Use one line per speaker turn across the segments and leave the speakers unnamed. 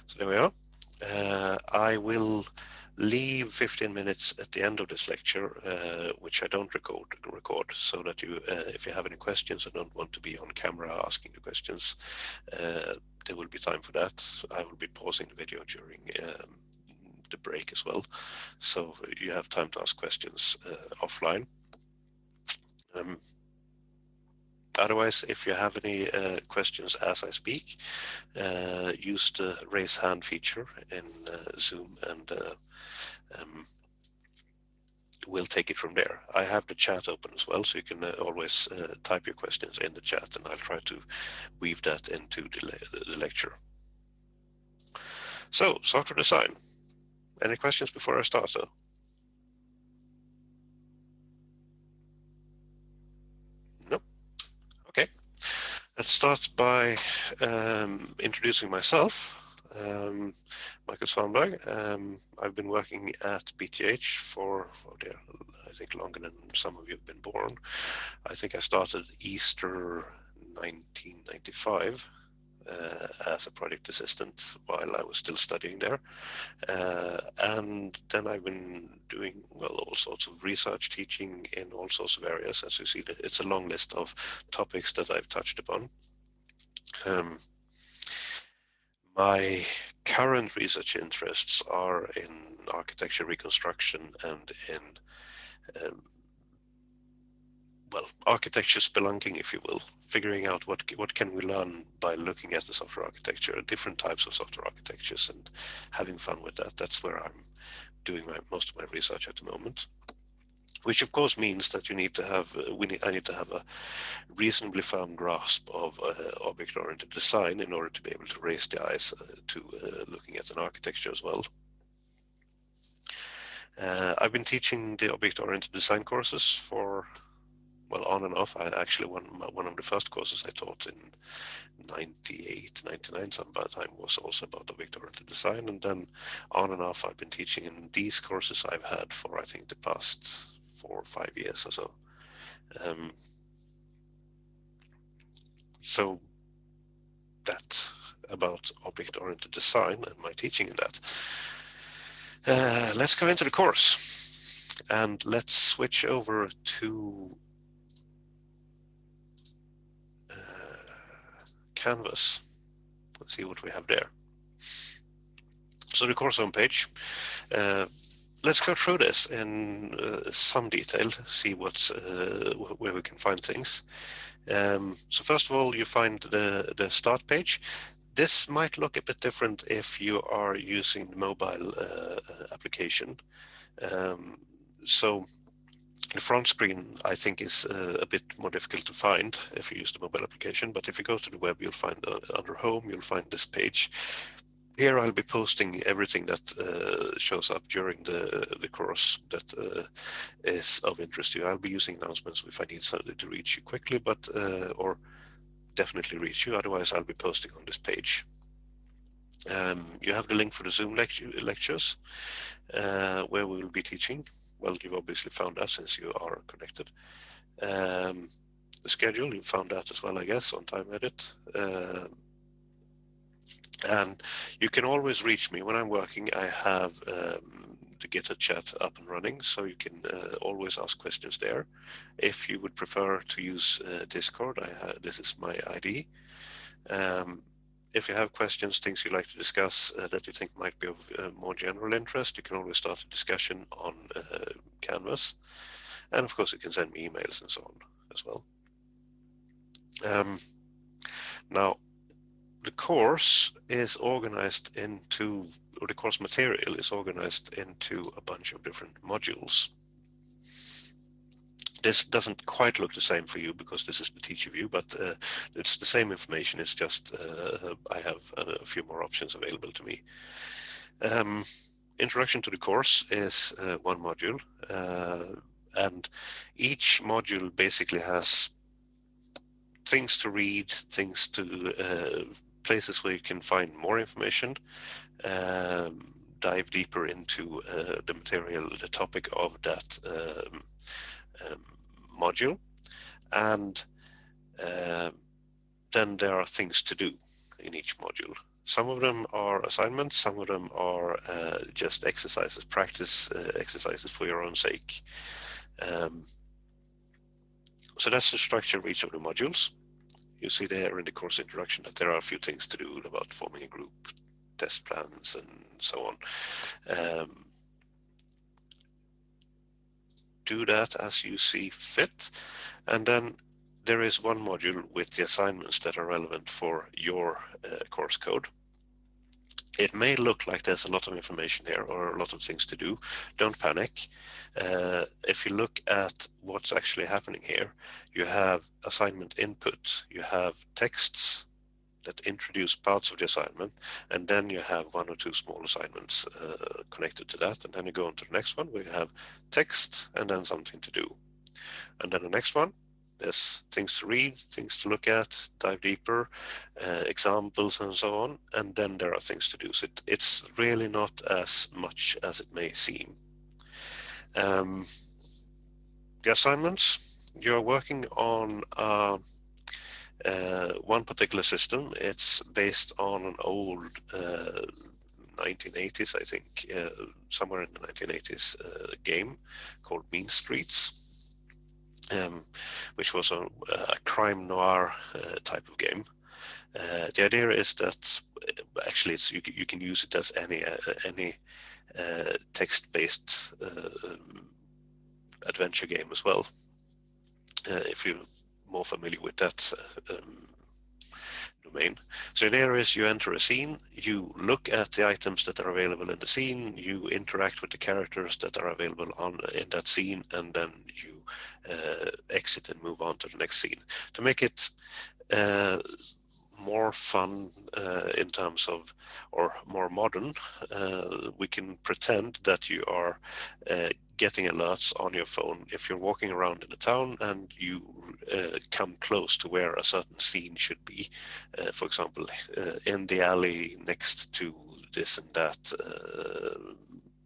So there we are. I will leave 15 minutes at the end of this lecture, which I don't record, so that you, if you have any questions and don't want to be on camera asking the questions, there will be time for that. I will be pausing the video during the break as well, so you have time to ask questions offline. Otherwise, if you have any questions as I speak, use the raise hand feature in Zoom, and we'll take it from there. I have the chat open as well, so you can always type your questions in the chat, and I'll try to weave that into the lecture. So, software design. Any questions before I start, though? No? Okay. Let's start by introducing myself. Michael Svanberg. I've been working at PTH for I think longer than some of you have been born. I think I started Easter 1995 as a project assistant while I was still studying there. And then I've been doing, well, all sorts of research, teaching in all sorts of areas. As you see, it's a long list of topics that I've touched upon. My current research interests are in architecture reconstruction and in, well, architecture spelunking, if you will, figuring out what can we learn by looking at the software architecture, different types of software architectures, and having fun with that. That's where I'm doing most of my research at the moment. Which of course means that you need to have, I need to have a reasonably firm grasp of object-oriented design in order to be able to raise the eyes to looking at an architecture as well. I've been teaching the object-oriented design courses for, well, on and off. I actually, one of the first courses I taught in 98, 99 sometime was also about object-oriented design, and then on and off I've been teaching in these courses I've had for, I think, the past 4 or 5 years or so. So that's about object-oriented design and my teaching in that. Let's go into the course, and let's switch over to Canvas. Let's see what we have there. So the course homepage. Let's go through this in some detail, see where we can find things. So first of all, you find the start page. This might look a bit different if you are using the mobile application. So the front screen, I think, is a bit more difficult to find if you use the mobile application. But if you go to the web, you'll find under Home, you'll find this page. Here I'll be posting everything that shows up during the course that is of interest to you. I'll be using announcements if I need something to reach you quickly, but or definitely reach you. Otherwise, I'll be posting on this page. You have the link for the Zoom lectures where we will be teaching. Well, you've obviously found that since you are connected. The schedule, you found that as well, I guess, on Time Edit. And you can always reach me when I'm working. I have the GitHub chat up and running, so you can always ask questions there. If you would prefer to use Discord, this is my ID. If you have questions, things you'd like to discuss that you think might be of more general interest, you can always start a discussion on Canvas. And of course, you can send me emails and so on as well. Now, the course is organized into, or the course material is organized into a bunch of different modules. This doesn't quite look the same for you because this is the teacher view, but it's the same information. It's just I have a few more options available to me. Introduction to the course is one module, and each module basically has things to read, things to places where you can find more information, dive deeper into the material, the topic of that module, and then there are things to do in each module. Some of them are assignments, some of them are just exercises, practice exercises for your own sake. So that's the structure of each of the modules. You see there in the course introduction that there are a few things to do about forming a group, test plans, and so on. Do that as you see fit. And then there is one module with the assignments that are relevant for your course code. It may look like there's a lot of information here or a lot of things to do. Don't panic. If you look at what's actually happening here, you have assignment input, you have texts that introduce parts of the assignment, and then you have one or two small assignments connected to that, and then you go on to the next one where you have text and then something to do. And then the next one, there's things to read, things to look at, dive deeper, examples and so on, and then there are things to do. So it's really not as much as it may seem. The assignments, you're working on one particular system. It's based on an old 1980s, I think, somewhere in the 1980s game called Mean Streets. Which was a crime noir type of game. The idea is that actually you can use it as any text-based adventure game as well, if you're more familiar with that domain. So there is, you enter a scene, you look at the items that are available in the scene, you interact with the characters that are available in that scene, and then you exit and move on to the next scene. To make it more fun in terms of, or more modern, we can pretend that you are getting alerts on your phone if you're walking around in a town and you come close to where a certain scene should be. For example, in the alley next to this and that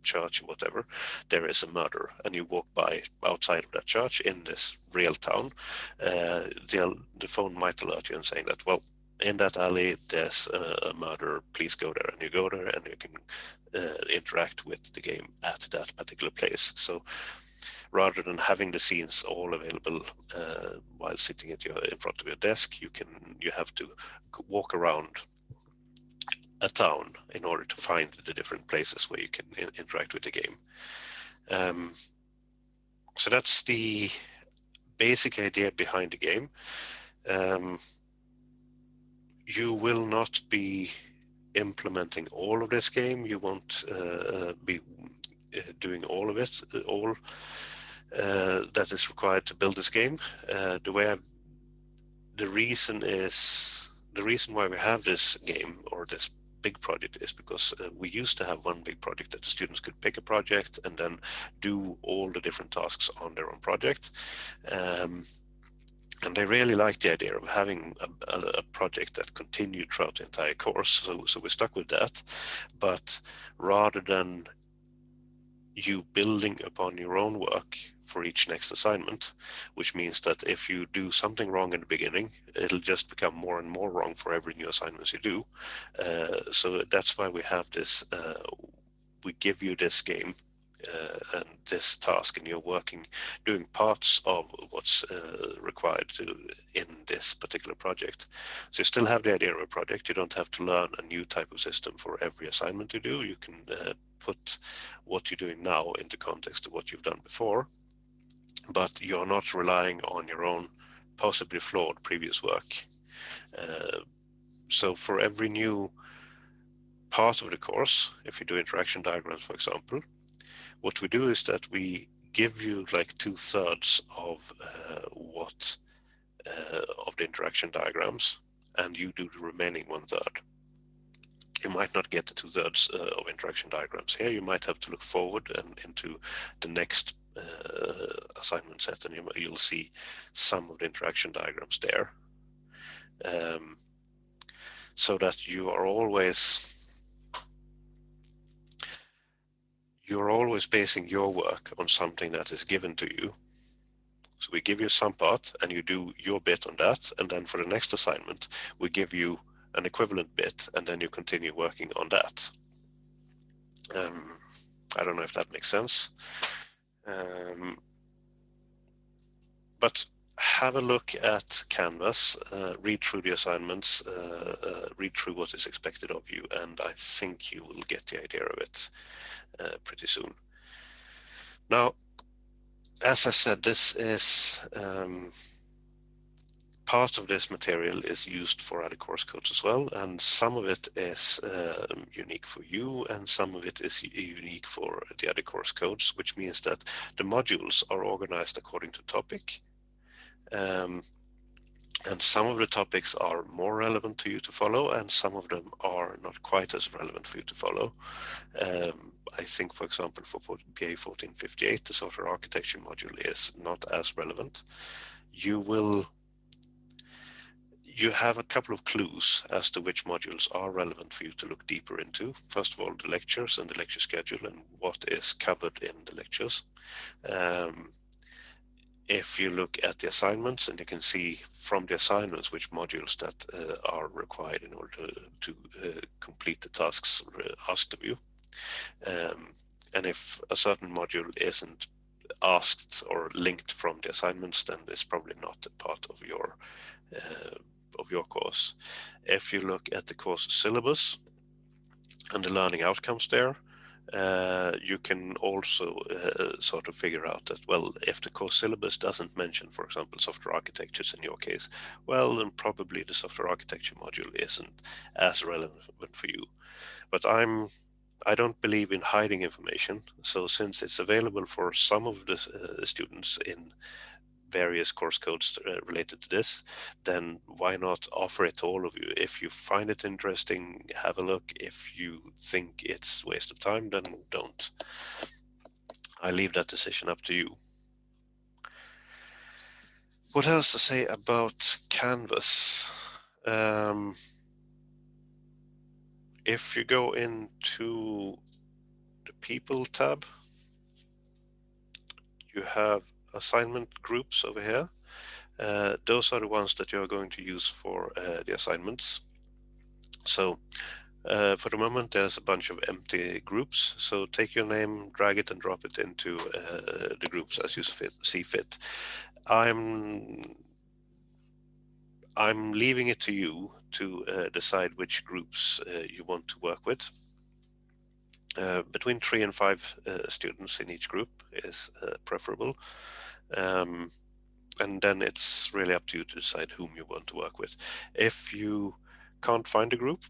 church or whatever, there is a murder, and you walk by outside of that church in this real town. The phone might alert you and saying that, well, in that alley there's a murder, please go there, and you go there and you can interact with the game at that particular place. So rather than having the scenes all available while sitting at in front of your desk, you have to walk around a town in order to find the different places where you can interact with the game. So that's the basic idea behind the game. You will not be implementing all of this game. You won't be doing all of it, all that is required to build this game. The reason why we have this game, or this big project, is because we used to have one big project that the students could pick a project and then do all the different tasks on their own project. And they really liked the idea of having a project that continued throughout the entire course. So we stuck with that. But rather than you building upon your own work for each next assignment, which means that if you do something wrong in the beginning, it'll just become more and more wrong for every new assignment you do. So that's why we have this, we give you this game and this task, and you're doing parts of what's required in this particular project. So you still have the idea of a project. You don't have to learn a new type of system for every assignment you do. You can put what you're doing now into context of what you've done before, but you're not relying on your own possibly flawed previous work. So for every new part of the course, if you do interaction diagrams, for example, what we do is that we give you like 2/3 of of the interaction diagrams, and you do the remaining 1/3. You might not get the 2/3 of interaction diagrams here. You might have to look forward and into the next assignment set, and you'll see some of the interaction diagrams there, so that you're always basing your work on something that is given to you. So we give you some part and you do your bit on that, and then for the next assignment we give you an equivalent bit, and then you continue working on that. I don't know if that makes sense. But have a look at Canvas, read through the assignments, read through what is expected of you, and I think you will get the idea of it pretty soon. Now, as I said, this is part of this material is used for other course codes as well, and some of it is unique for you, and some of it is unique for the other course codes, which means that the modules are organized according to topic. And some of the topics are more relevant to you to follow, and some of them are not quite as relevant for you to follow. I think, for example, for PA1458, the software architecture module is not as relevant. You have a couple of clues as to which modules are relevant for you to look deeper into. First of all, the lectures and the lecture schedule and what is covered in the lectures. If you look at the assignments, and you can see from the assignments which modules that are required in order to complete the tasks asked of you. And if a certain module isn't asked or linked from the assignments, then it's probably not a part of your course. If you look at the course syllabus and the learning outcomes there, you can also sort of figure out that, well, if the course syllabus doesn't mention, for example, software architectures in your case, well, then probably the software architecture module isn't as relevant for you. But I don't believe in hiding information. So since it's available for some of the students in various course codes related to this, then why not offer it to all of you? If you find it interesting, have a look. If you think it's a waste of time, then don't. I leave that decision up to you. What else to say about Canvas? If you go into the People tab, you have assignment groups over here. Those are the ones that you're going to use for the assignments. So for the moment, there's a bunch of empty groups. So take your name, drag it and drop it into the groups as you see fit. I'm leaving it to you to decide which groups you want to work with. Between 3 and 5 students in each group is preferable. And then it's really up to you to decide whom you want to work with. If you can't find a group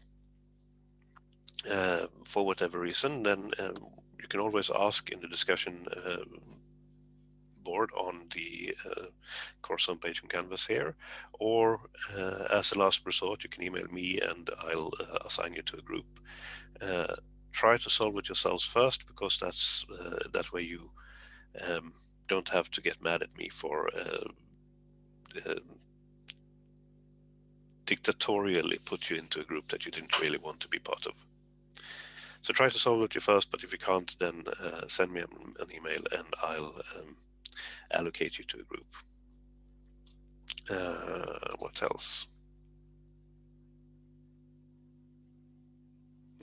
for whatever reason, then you can always ask in the discussion board on the course homepage on Canvas here, or as a last resort, you can email me and I'll assign you to a group. Try to solve it yourselves first, because that's that way you don't have to get mad at me for dictatorially put you into a group that you didn't really want to be part of. So try to solve it you first, but if you can't, then send me an email and I'll allocate you to a group. What else?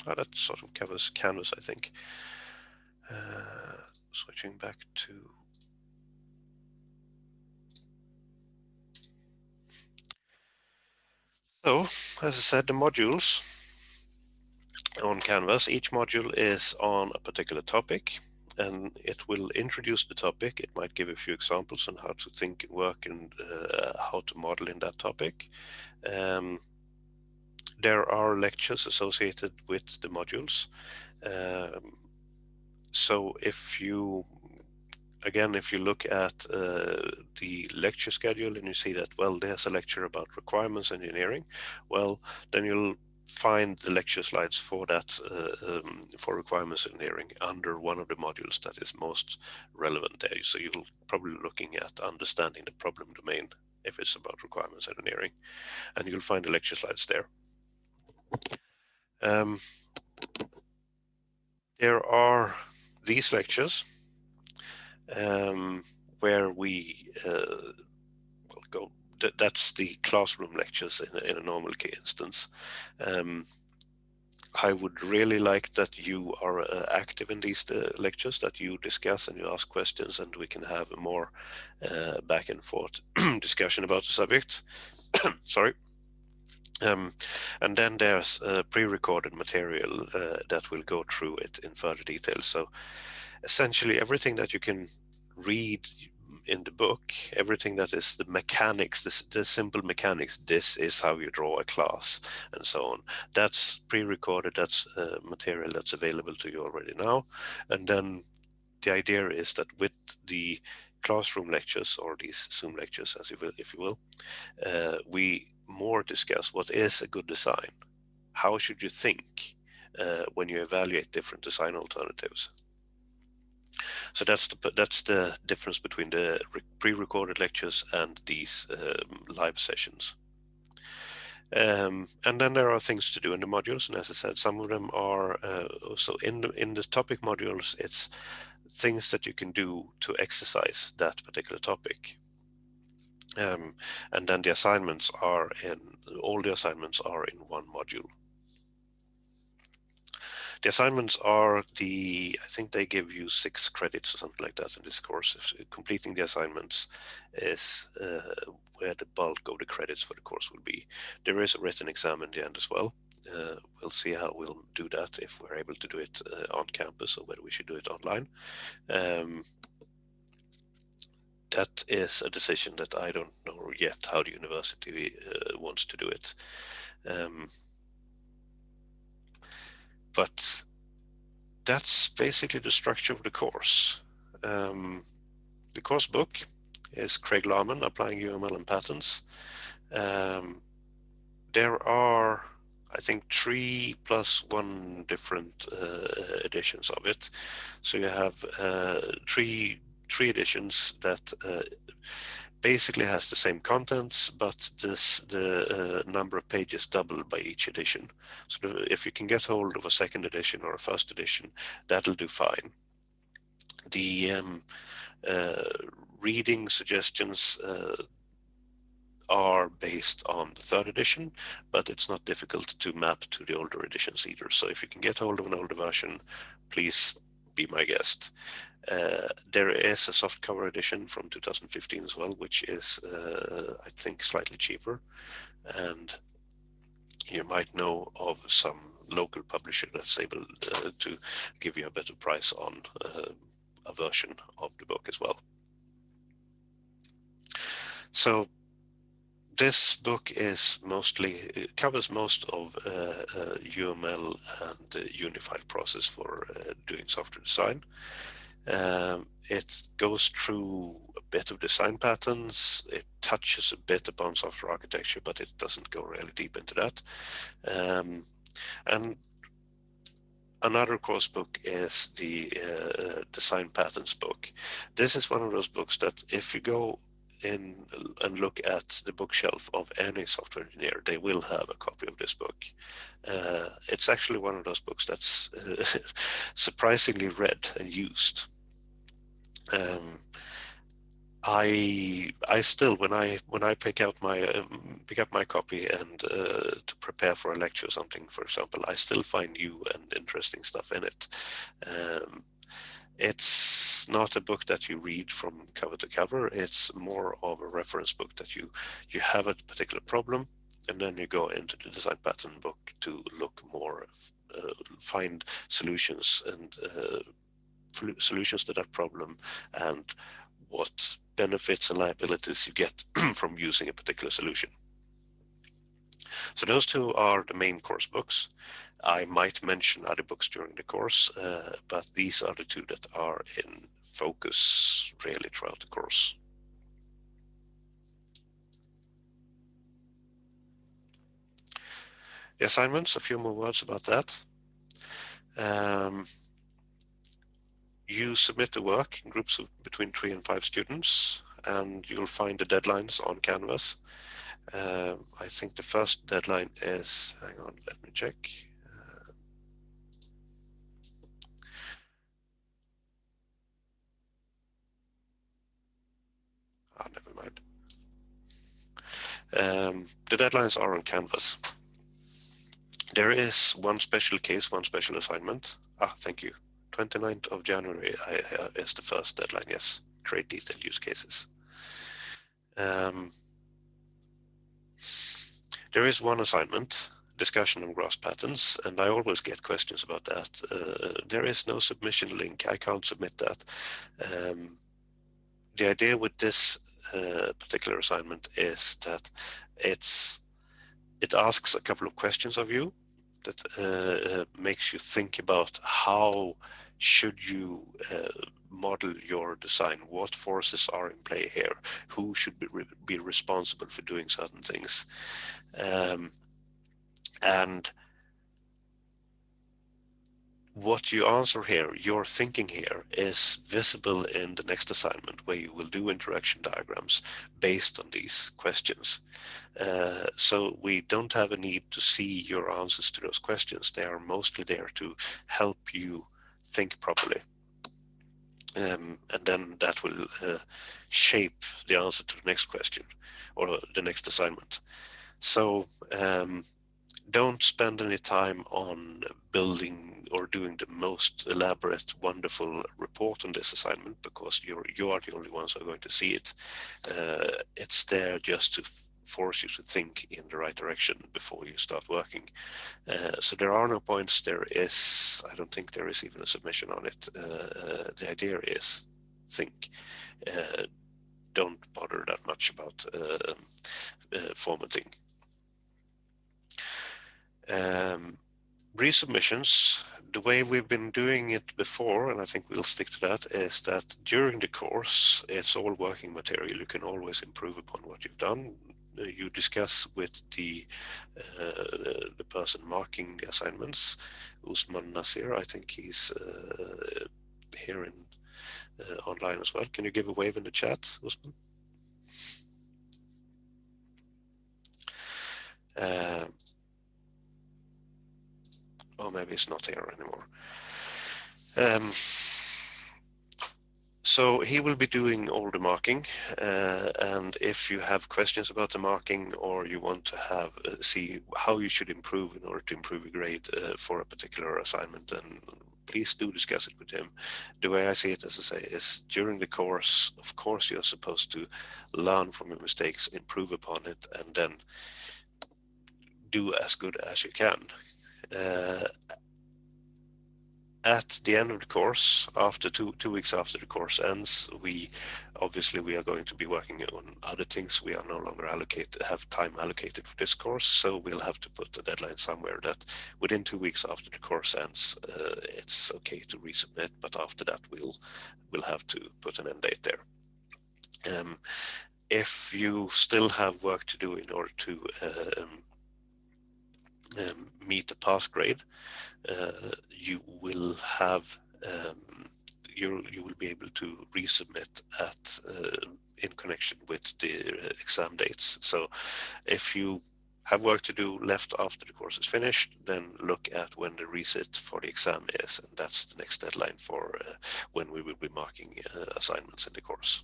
That sort of covers Canvas, I think. Switching back to so, as I said, the modules on Canvas, each module is on a particular topic, and it will introduce the topic. It might give a few examples on how to think and work and how to model in that topic. There are lectures associated with the modules. So if you look at the lecture schedule and you see that, well, there's a lecture about requirements engineering, well, then you'll find the lecture slides for that for requirements engineering under one of the modules that is most relevant there. So you'll probably be looking at understanding the problem domain if it's about requirements engineering, and you'll find the lecture slides there. There are these lectures where we that's the classroom lectures in a normal instance. I would really like that you are active in these lectures, that you discuss and you ask questions, and we can have a more back and forth discussion about the subject. Sorry. And then there's pre-recorded material that will go through it in further detail. So essentially everything that you can read in the book, everything that is the mechanics, the simple mechanics, this is how you draw a class and so on, that's pre-recorded, that's material that's available to you already now. And then the idea is that with the classroom lectures, or these Zoom lectures, as you will, if you will, we more discuss what is a good design. How should you think when you evaluate different design alternatives? So that's the difference between the pre-recorded lectures and these live sessions. And then there are things to do in the modules, and as I said, some of them are so in the topic modules, it's things that you can do to exercise that particular topic. And then the assignments are all the assignments are in one module. The assignments are I think they give you 6 credits or something like that in this course. Completing the assignments is where the bulk of the credits for the course will be. There is a written exam in the end as well. We'll see how we'll do that, if we're able to do it on campus or whether we should do it online. That is a decision that I don't know yet how the university wants to do it. But that's basically the structure of the course. The course book is Craig Larman, Applying UML and Patterns. There are, I think, 3 + 1 different editions of it. So you have three editions that basically has the same contents, but the number of pages doubled by each edition. So if you can get hold of a second edition or a first edition, that'll do fine. The reading suggestions are based on the third edition, but it's not difficult to map to the older editions either. So if you can get hold of an older version, please be my guest. There is a softcover edition from 2015 as well, which is, I think, slightly cheaper. And you might know of some local publisher that's able to give you a better price on a version of the book as well. So this book covers most of UML and the unified process for doing software design. It goes through a bit of design patterns. It touches a bit upon software architecture, but it doesn't go really deep into that. And another course book is the design patterns book. This is one of those books that if you go in and look at the bookshelf of any software engineer, they will have a copy of this book. It's actually one of those books that's surprisingly read and used. I still, when I pick up my copy and to prepare for a lecture or something, for example, I still find new and interesting stuff in it. It's not a book that you read from cover to cover. It's more of a reference book that you have a particular problem, and then you go into the design pattern book to look more, find solutions and solutions to that problem, and what benefits and liabilities you get from using a particular solution. So those two are the main course books. I might mention other books during the course, but these are the two that are in focus really throughout the course. The assignments, a few more words about that. You submit the work in groups of between 3 and 5 students, and you'll find the deadlines on Canvas. I think the first deadline is, hang on, let me check. Never mind. The deadlines are on Canvas. There is one special case, one special assignment. Thank you. 29th of January is the first deadline, yes. Create detailed use cases. There is one assignment, discussion of grass patterns, and I always get questions about that. There is no submission link. I can't submit that. The idea with this particular assignment is that it asks a couple of questions of you that makes you think about how should you model your design, what forces are in play here, who should be responsible for doing certain things. And what you answer here, your thinking here, is visible in the next assignment where you will do interaction diagrams based on these questions. So we don't have a need to see your answers to those questions. They are mostly there to help you think properly. And then that will shape the answer to the next question or the next assignment. So don't spend any time on building or doing the most elaborate, wonderful report on this assignment, because you are the only ones who are going to see it. It's there just to force you to think in the right direction before you start working. So there are no points. I don't think there is even a submission on it. The idea is think. Don't bother that much about formatting. Resubmissions, the way we've been doing it before, and I think we'll stick to that, is that during the course, it's all working material. You can always improve upon what you've done. You discuss with the person marking the assignments, Usman Nasir. I think he's here in online as well. Can you give a wave in the chat, Usman? Or maybe it's not here anymore. So he will be doing all the marking, and if you have questions about the marking, or you want to have see how you should improve in order to improve your grade for a particular assignment, then please do discuss it with him. The way I see it, as I say, is during the course, of course, you're supposed to learn from your mistakes, improve upon it, and then do as good as you can. At the end of the course, after two weeks after the course ends, we are going to be working on other things. We are no longer have time allocated for this course, so we'll have to put a deadline somewhere that within 2 weeks after the course ends, it's okay to resubmit, but after that we'll have to put an end date there. If you still have work to do in order to meet the pass grade, you will have you will be able to resubmit at in connection with the exam dates. So if you have work to do left after the course is finished, then look at when the resit for the exam is, and that's the next deadline for when we will be marking assignments in the course.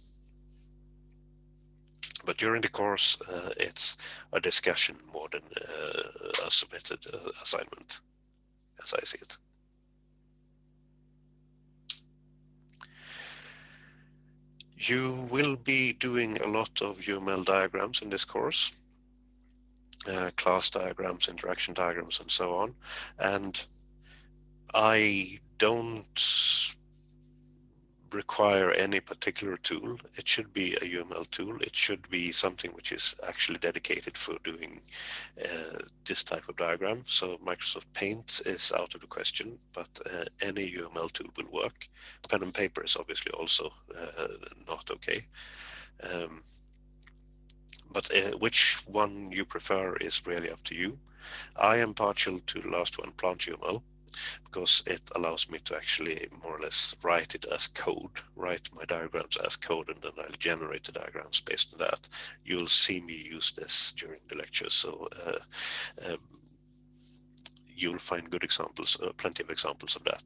But during the course, it's a discussion more than a submitted assignment, as I see it. You will be doing a lot of UML diagrams in this course, class diagrams, interaction diagrams, and so on. And I don't require any particular tool. It should be a UML tool. It should be something which is actually dedicated for doing this type of diagram. So Microsoft Paint is out of the question, but any UML tool will work. Pen and paper is obviously also not okay. But which one you prefer is really up to you. I am partial to the last one, Plant UML, because it allows me to actually more or less write it as code, write my diagrams as code, and then I'll generate the diagrams based on that. You'll see me use this during the lecture, so you'll find good examples, plenty of examples of that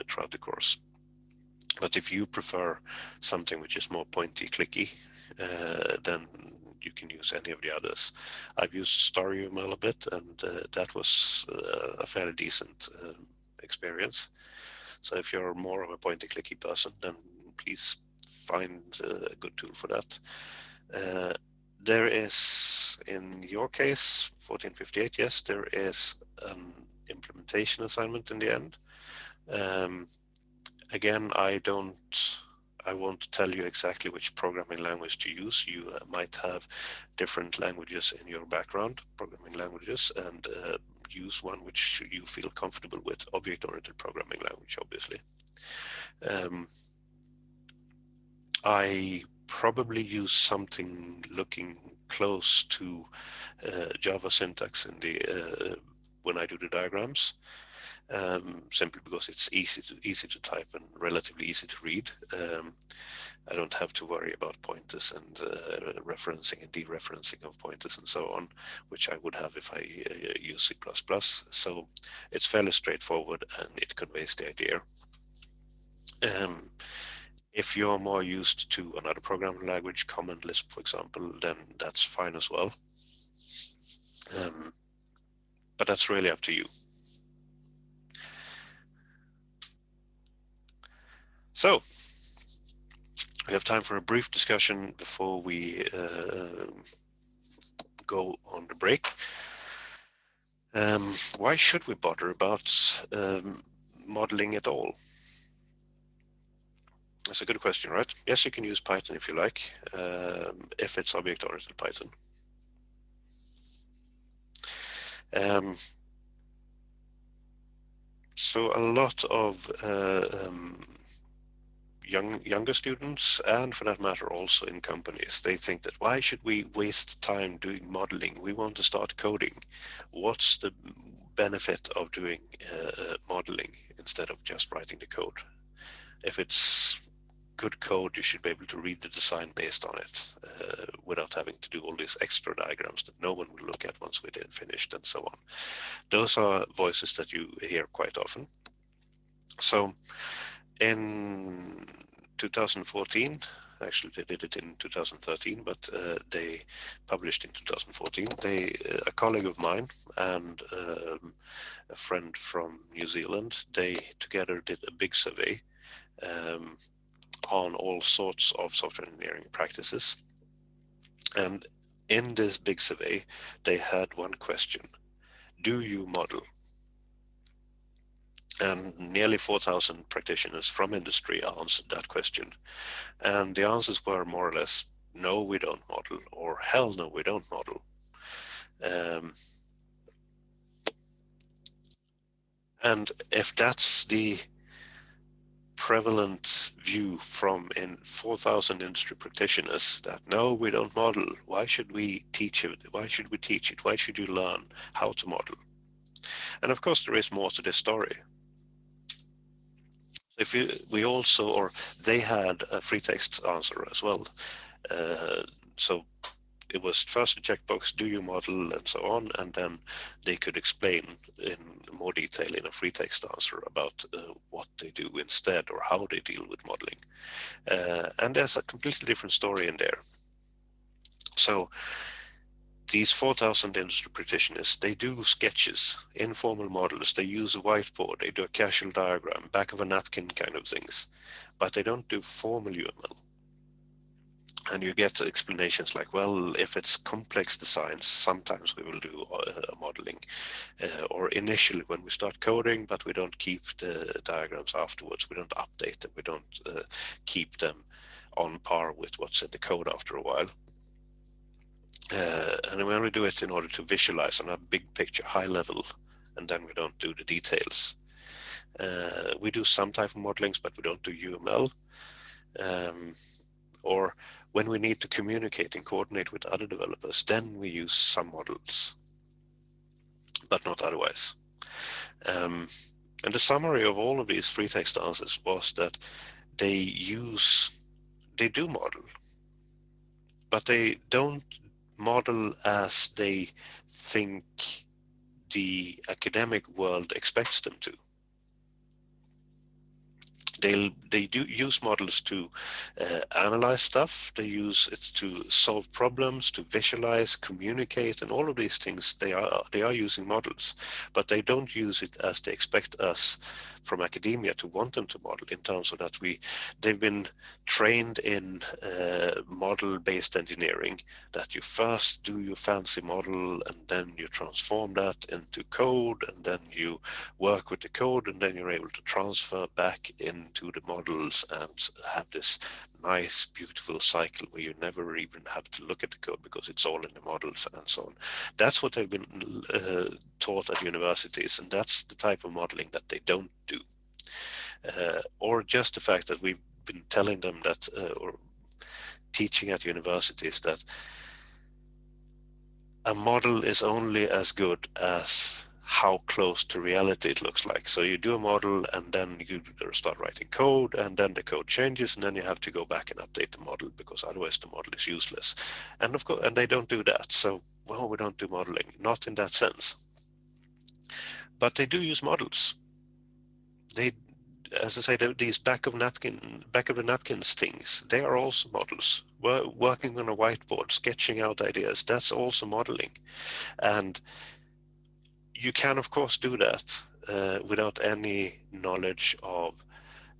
throughout the course. But if you prefer something which is more pointy, clicky, then you can use any of the others. I've used StarUML a bit, and that was a fairly decent experience. So if you're more of a point-and-clicky person, then please find a good tool for that. There is, in your case, 1458, yes, there is an implementation assignment in the end. Again, I won't tell you exactly which programming language to use. You might have different languages in your background, programming languages, and use one which you feel comfortable with, object-oriented programming language, obviously. I probably use something looking close to Java syntax in the when I do the diagrams. Simply because it's easy to type and relatively easy to read. I don't have to worry about pointers and referencing and dereferencing of pointers and so on, which I would have if I use C++. So it's fairly straightforward and it conveys the idea. If you're more used to another programming language, Common Lisp, for example, then that's fine as well. But that's really up to you. So we have time for a brief discussion before we go on the break. Why should we bother about modeling at all? That's a good question, right? Yes, you can use Python if you like, if it's object-oriented Python. So a lot of younger students, and for that matter also in companies, they think that why should we waste time doing modeling? We want to start coding. What's the benefit of doing modeling instead of just writing the code? If it's good code, you should be able to read the design based on it without having to do all these extra diagrams that no one will look at once we're finished and so on. Those are voices that you hear quite often. So in 2014, actually they did it in 2013, but they published in 2014, a colleague of mine and a friend from New Zealand, they together did a big survey on all sorts of software engineering practices. And in this big survey, they had one question: do you model? And nearly 4,000 practitioners from industry answered that question. And the answers were more or less, no, we don't model, or hell no, we don't model. And if that's the prevalent view from in 4,000 industry practitioners that no, we don't model, why should we teach it? Why should we teach it? Why should you learn how to model? And of course, there is more to this story. If we also, or they had a free text answer as well. So it was first a checkbox, do you model, and so on, and then they could explain in more detail in a free text answer about what they do instead or how they deal with modeling. And there's a completely different story in there. So these 4,000 industry practitioners, they do sketches, informal models, they use a whiteboard, they do a casual diagram, back of a napkin kind of things, but they don't do formal UML. And you get explanations like, well, if it's complex designs, sometimes we will do modeling, or initially when we start coding, but we don't keep the diagrams afterwards. We don't update them. We don't keep them on par with what's in the code after a while. And we only do it in order to visualize on a big picture, high level, and then we don't do the details. We do some type of modelings, but we don't do UML. Or when we need to communicate and coordinate with other developers, then we use some models, but not otherwise. And the summary of all of these free text answers was that they do model, but they don't model as they think the academic world expects them to. They do use models to analyze stuff. They use it to solve problems, to visualize, communicate, and all of these things. They are using models, but they don't use it as they expect us from academia to want them to model, in terms of that they've been trained in model-based engineering, that you first do your fancy model and then you transform that into code, and then you work with the code, and then you're able to transfer back into the models and have this nice, beautiful cycle where you never even have to look at the code because it's all in the models and so on. That's what they've been taught at universities, and that's the type of modeling that they don't do. Or just the fact that we've been telling them that, or teaching at universities, that a model is only as good as how close to reality it looks like. So you do a model and then you start writing code, and then the code changes, and then you have to go back and update the model, because otherwise the model is useless. And of course, and they don't do that. So, well, we don't do modeling, not in that sense. But they do use models. They, as I say, these back of the napkins things, they are also models. Working on a whiteboard, sketching out ideas, that's also modeling. And you can, of course, do that without any knowledge of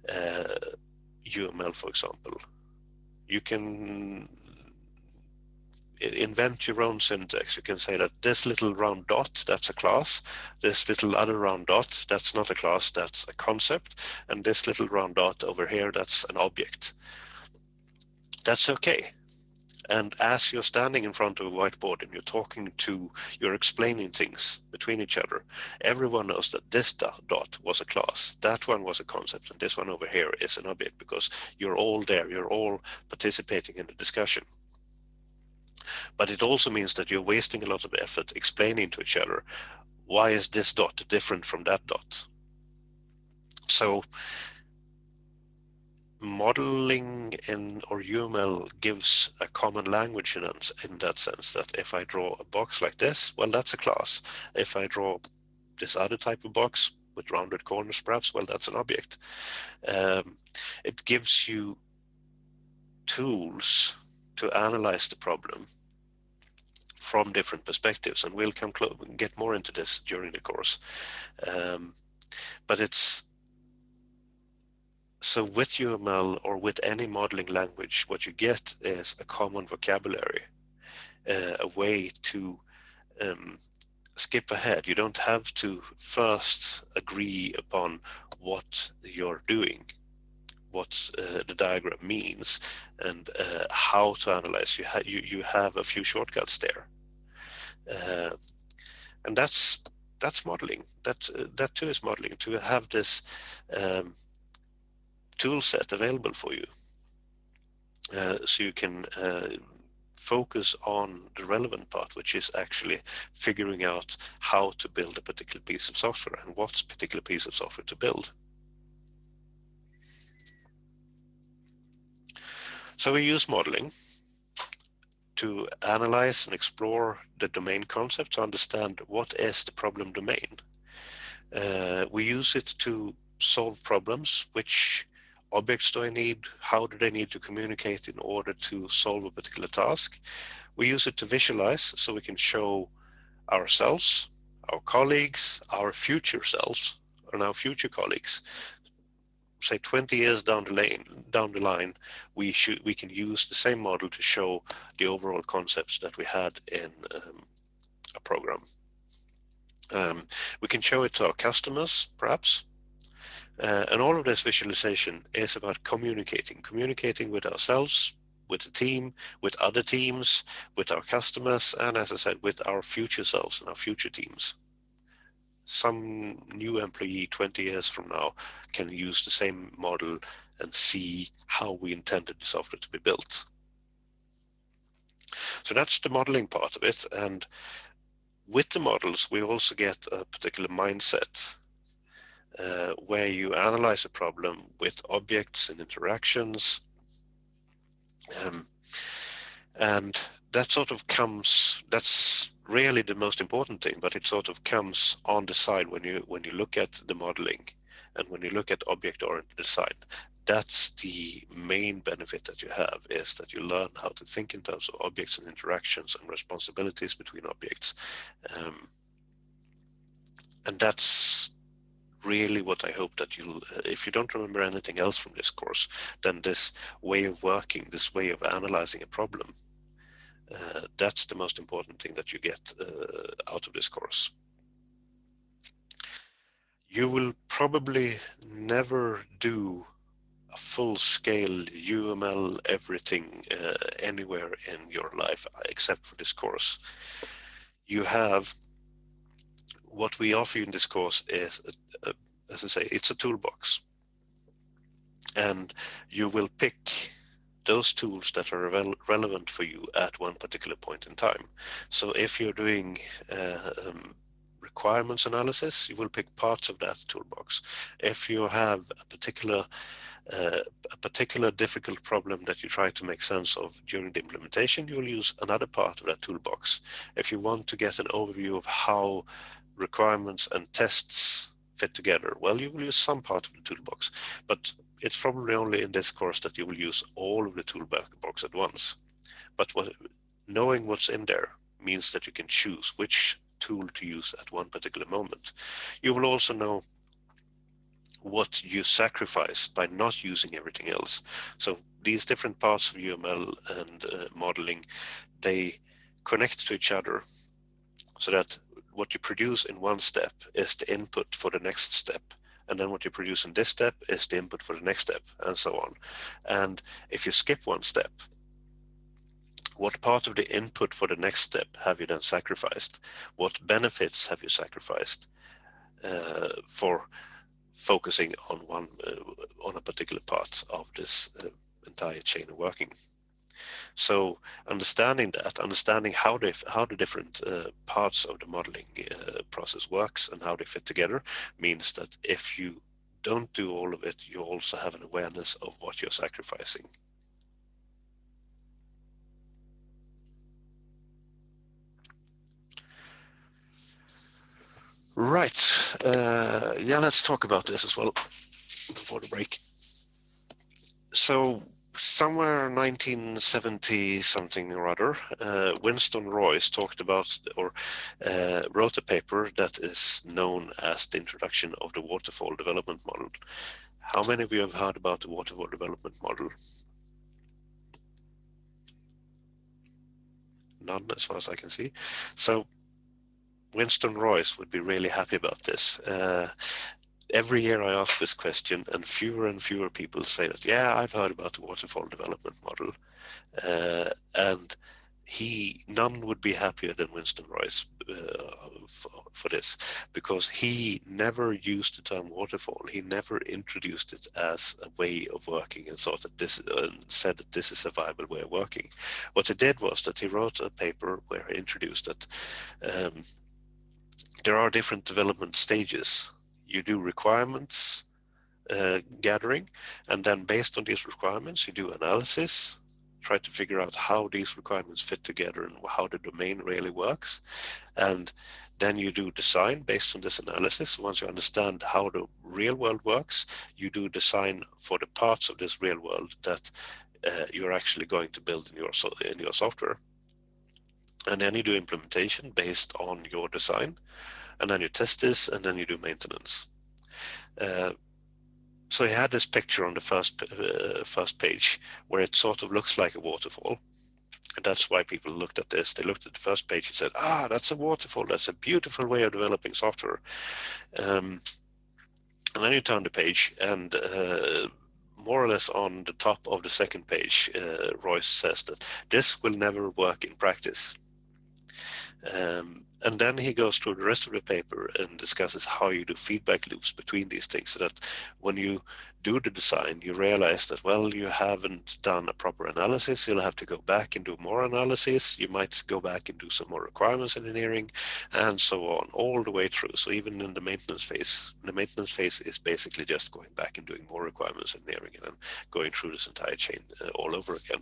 UML, for example. You can invent your own syntax. You can say that this little round dot, that's a class. This little other round dot, that's not a class, that's a concept. And this little round dot over here, that's an object. That's okay. And as you're standing in front of a whiteboard and you're explaining things between each other, everyone knows that this dot was a class, that one was a concept, and this one over here is an object, because you're all there, you're all participating in the discussion. But it also means that you're wasting a lot of effort explaining to each other, why is this dot different from that dot? So modeling or UML gives a common language in that sense, that if I draw a box like this, well, that's a class. If I draw this other type of box with rounded corners, perhaps, well, that's an object. It gives you tools to analyze the problem from different perspectives, and we'll get more into this during the course. But it's so with UML or with any modeling language, what you get is a common vocabulary, a way to skip ahead. You don't have to first agree upon what you're doing, what the diagram means, and how to analyze. You have a few shortcuts there, and that's modeling. That too is modeling, to have this tool set available for you, so you can focus on the relevant part, which is actually figuring out how to build a particular piece of software and what particular piece of software to build. So we use modeling to analyze and explore the domain concept, to understand what is the problem domain. We use it to solve problems. Which objects do I need? How do they need to communicate in order to solve a particular task? We use it to visualize, so we can show ourselves, our colleagues, our future selves, and our future colleagues. Say 20 years down the line, we can use the same model to show the overall concepts that we had in a program. We can show it to our customers, perhaps. And all of this visualization is about communicating with ourselves, with the team, with other teams, with our customers, and as I said, with our future selves and our future teams. Some new employee 20 years from now can use the same model and see how we intended the software to be built. So that's the modeling part of it. And with the models, we also get a particular mindset where you analyze a problem with objects and interactions. And that sort of comes, that's really the most important thing, but it sort of comes on the side when you look at the modeling. And when you look at object-oriented design, that's the main benefit that you have, is that you learn how to think in terms of objects and interactions and responsibilities between objects. And that's really what I hope that you'll, if you don't remember anything else from this course, then this way of working, this way of analyzing a problem, that's the most important thing that you get out of this course. You will probably never do a full-scale UML everything anywhere in your life except for this course. You have, what we offer you in this course is, as I say, it's a toolbox. And you will pick those tools that are relevant for you at one particular point in time. So if you're doing requirements analysis, you will pick parts of that toolbox. If you have a particular difficult problem that you try to make sense of during the implementation, you will use another part of that toolbox. If you want to get an overview of how requirements and tests fit together, well, you will use some part of the toolbox, but it's probably only in this course that you will use all of the toolbox at once. But knowing what's in there means that you can choose which tool to use at one particular moment. You will also know what you sacrifice by not using everything else. So these different parts of UML and modeling, they connect to each other so that what you produce in one step is the input for the next step. And then what you produce in this step is the input for the next step, and so on. And if you skip one step, what part of the input for the next step have you then sacrificed? What benefits have you sacrificed for focusing on on a particular part of this entire chain of working? So understanding that, understanding how the different parts of the modeling process works and how they fit together, means that if you don't do all of it, you also have an awareness of what you're sacrificing. Right. Yeah, let's talk about this as well before the break. So somewhere 1970 something or other, Winston Royce talked about, or wrote a paper that is known as the introduction of the waterfall development model. How many of you have heard about the waterfall development model? None, as far as I can see. So Winston Royce would be really happy about this. Every year I ask this question, and fewer people say that, yeah, I've heard about the waterfall development model. And none would be happier than Winston Royce for this, because he never used the term waterfall. He never introduced it as a way of working and thought that said that this is a viable way of working. What he did was that he wrote a paper where he introduced that there are different development stages. You do requirements gathering, and then based on these requirements, you do analysis, try to figure out how these requirements fit together and how the domain really works. And then you do design based on this analysis. Once you understand how the real world works, you do design for the parts of this real world that you're actually going to build in your software. And then you do implementation based on your design, and then you test this, and then you do maintenance. So he had this picture on the first page where it sort of looks like a waterfall. And that's why people looked at this. They looked at the first page and said, that's a waterfall. That's a beautiful way of developing software. And then you turn the page, and more or less on the top of the second page, Royce says that this will never work in practice. And then he goes through the rest of the paper and discusses how you do feedback loops between these things, so that when you do the design, you realize that, well, you haven't done a proper analysis. You'll have to go back and do more analysis. You might go back and do some more requirements engineering, and so on, all the way through. So even in the maintenance phase is basically just going back and doing more requirements engineering and then going through this entire chain all over again.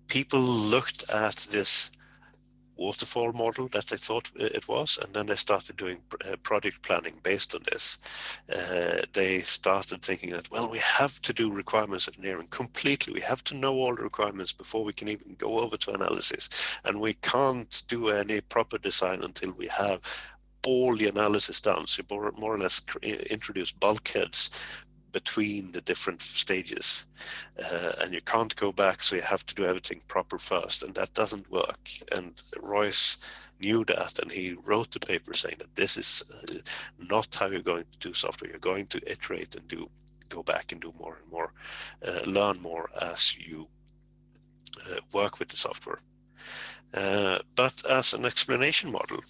People looked at this waterfall model that they thought it was, and then they started doing project planning based on this. They started thinking that, well, we have to do requirements engineering completely. We have to know all the requirements before we can even go over to analysis, and we can't do any proper design until we have all the analysis done. So you more or less introduce bulkheads between the different stages, and you can't go back, so you have to do everything proper first, and that doesn't work. And Royce knew that, and he wrote the paper saying that this is not how you're going to do software. You're going to iterate and go back and do more and more, learn more as you work with the software. But as an explanation model,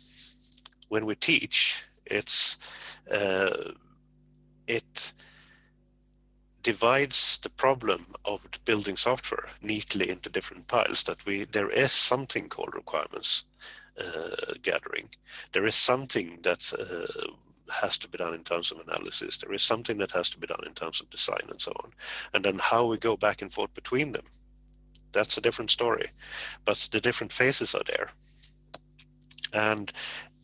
when we teach, it divides the problem of building software neatly into different piles. That there is something called requirements gathering. There is something that has to be done in terms of analysis. There is something that has to be done in terms of design and so on. And then how we go back and forth between them, that's a different story. But the different phases are there. And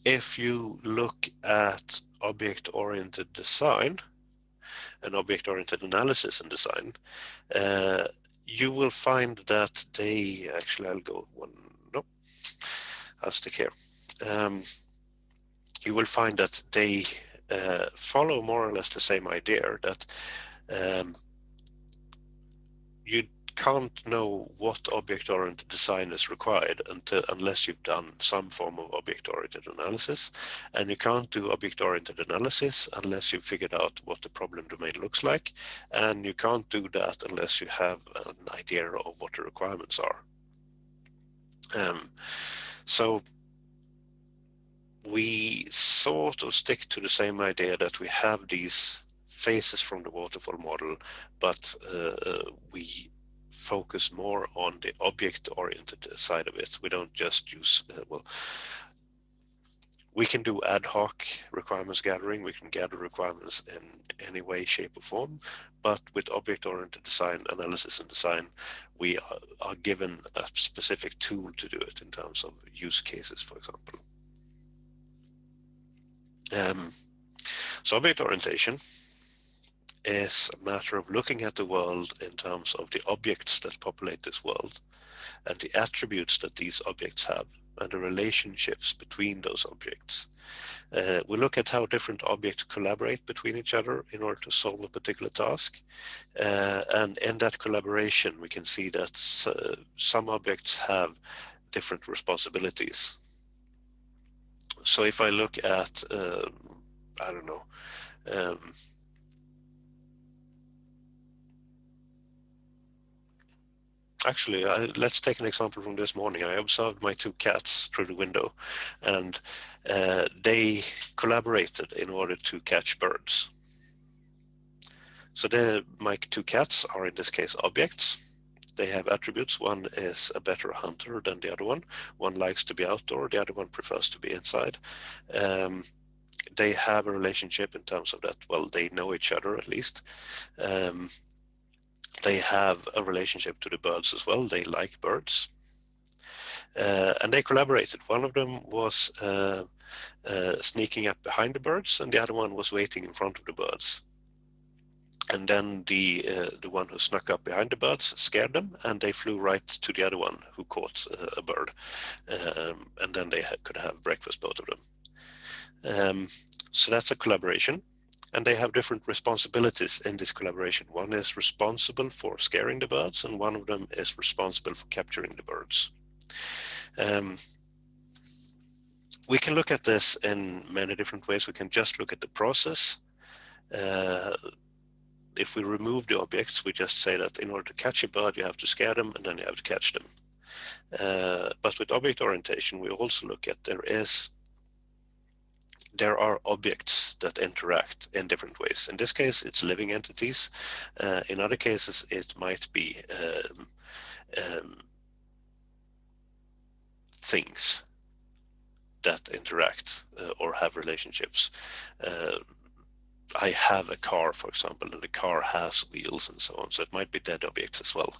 if you look at object-oriented design and object-oriented analysis and design, you will find that they actually, I'll stick here. You will find that they follow more or less the same idea, that you can't know what object-oriented design is required unless you've done some form of object-oriented analysis, and you can't do object-oriented analysis unless you've figured out what the problem domain looks like, and you can't do that unless you have an idea of what the requirements are. So we sort of stick to the same idea that we have these phases from the waterfall model, but we focus more on the object-oriented side of it. We don't just use, we can do ad hoc requirements gathering. We can gather requirements in any way, shape, or form. But with object-oriented design, analysis and design, we are given a specific tool to do it in terms of use cases, for example. So object orientation is a matter of looking at the world in terms of the objects that populate this world and the attributes that these objects have and the relationships between those objects. We look at how different objects collaborate between each other in order to solve a particular task. And in that collaboration, we can see that some objects have different responsibilities. So if I look at, I don't know, actually, let's take an example from this morning. I observed my two cats through the window, and they collaborated in order to catch birds. So my two cats are in this case objects. They have attributes. One is a better hunter than the other one. One likes to be outdoor, the other one prefers to be inside. They have a relationship in terms of that, well, they know each other at least. They have a relationship to the birds as well. They like birds. And they collaborated. One of them was sneaking up behind the birds, and the other one was waiting in front of the birds. And then the one who snuck up behind the birds scared them, and they flew right to the other one who caught a bird. And then they could have breakfast, both of them. So that's a collaboration. And they have different responsibilities in this collaboration. One is responsible for scaring the birds, and one of them is responsible for capturing the birds. We can look at this in many different ways. We can just look at the process. If we remove the objects, we just say that in order to catch a bird, you have to scare them, and then you have to catch them. But with object orientation, we also look at there are objects that interact in different ways. In this case, it's living entities. In other cases, it might be things that interact or have relationships. I have a car, for example, and the car has wheels and so on, so it might be dead objects as well.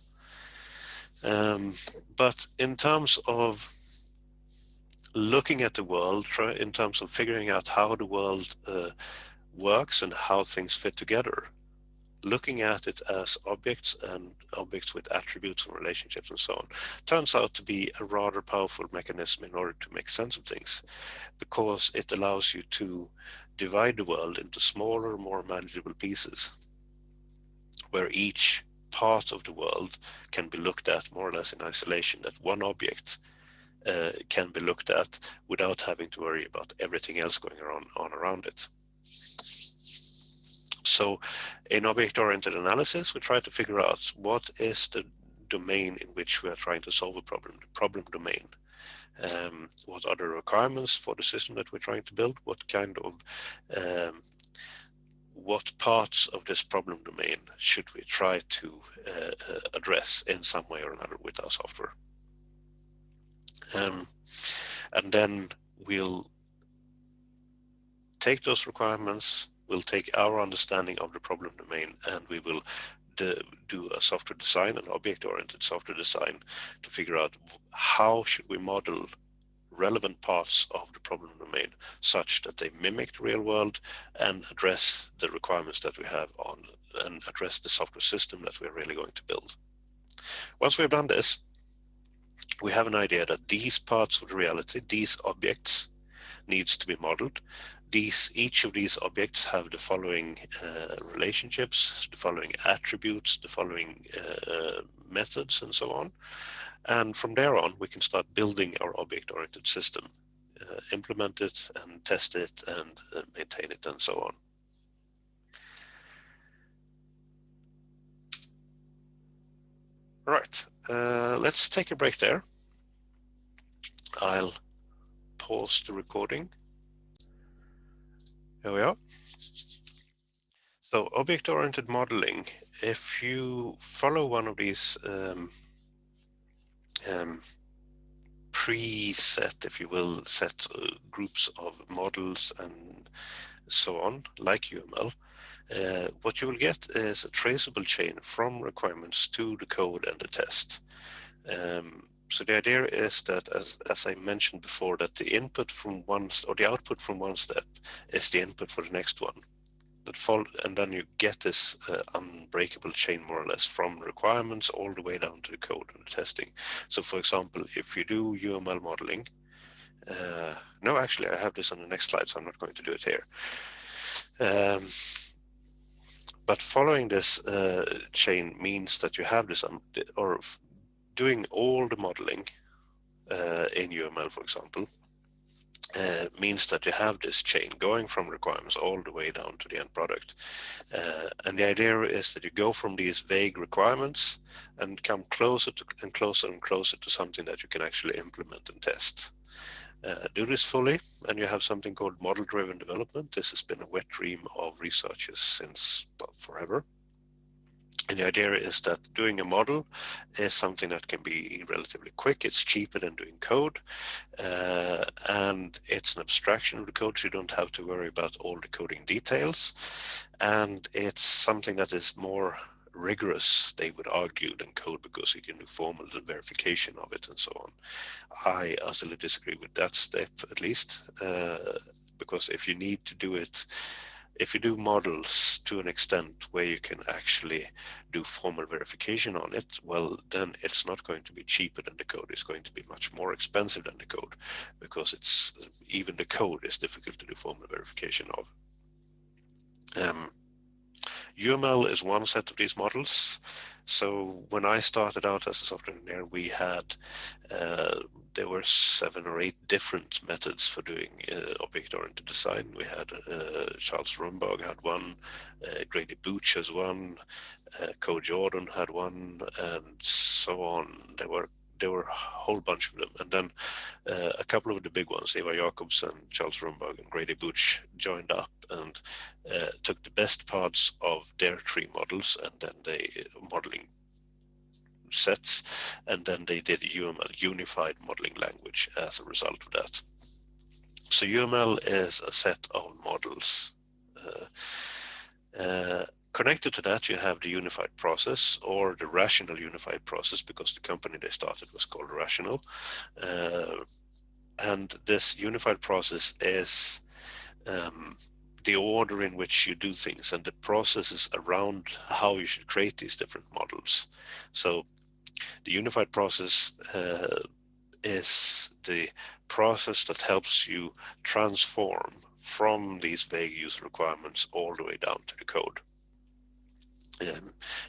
But in terms of looking at the world in terms of figuring out how the world works and how things fit together, looking at it as objects and objects with attributes and relationships and so on, turns out to be a rather powerful mechanism in order to make sense of things, because it allows you to divide the world into smaller, more manageable pieces, where each part of the world can be looked at more or less in isolation, that one object can be looked at without having to worry about everything else going on around it. So in object-oriented analysis, we try to figure out what is the domain in which we are trying to solve a problem, the problem domain. What are the requirements for the system that we're trying to build? What kind of what parts of this problem domain should we try to address in some way or another with our software? And then we'll take those requirements, we'll take our understanding of the problem domain, and we will do a software design, an object-oriented software design, to figure out how should we model relevant parts of the problem domain such that they mimic the real world and address the requirements that we have on and address the software system that we're really going to build. Once we've done this, we have an idea that these parts of the reality, these objects, needs to be modeled. Each of these objects have the following relationships, the following attributes, the following methods, and so on. And from there on, we can start building our object-oriented system, implement it and test it and maintain it and so on. All right, let's take a break there. I'll pause the recording. Here we are. So object-oriented modeling, if you follow one of these preset, if you will, set groups of models and so on, like UML, what you will get is a traceable chain from requirements to the code and the test. So the idea is that, as I mentioned before, that the input from one, or the output from one step is the input for the next one. And then you get this unbreakable chain, more or less, from requirements all the way down to the code and the testing. So for example, if you do UML modeling, no, actually I have this on the next slide, so I'm not going to do it here. But following this chain means that you have this, or doing all the modeling in UML, for example, means that you have this chain going from requirements all the way down to the end product. And the idea is that you go from these vague requirements and come closer to, and closer and closer to something that you can actually implement and test. Do this fully, and you have something called model-driven development. This has been a wet dream of researchers since, well, forever. And the idea is that doing a model is something that can be relatively quick. It's cheaper than doing code, and it's an abstraction of the code, so you don't have to worry about all the coding details. And it's something that is more rigorous, they would argue, than code, because you can do formal verification of it and so on. I utterly disagree with that step, at least, because if you need to do it, if you do models to an extent where you can actually do formal verification on it, well, then it's not going to be cheaper than the code. It's going to be much more expensive than the code, because it's even the code is difficult to do formal verification of. UML is one set of these models. So when I started out as a software engineer, we had there were 7 or 8 different methods for doing object-oriented design. We had Charles Rumbaugh had one, Grady Booch has one, Co Jordan had one, and so on. There were a whole bunch of them, and then a couple of the big ones, Eva Jacobsen, Charles Rumbaugh, and Grady Booch, joined up and took the best parts of their 3 models, and then they modeling sets, and then they did UML, Unified Modeling Language, as a result of that. So UML is a set of models. Connected to that, you have the unified process, or the rational unified process, because the company they started was called Rational. And this unified process is the order in which you do things and the processes around how you should create these different models. So the unified process is the process that helps you transform from these vague user requirements all the way down to the code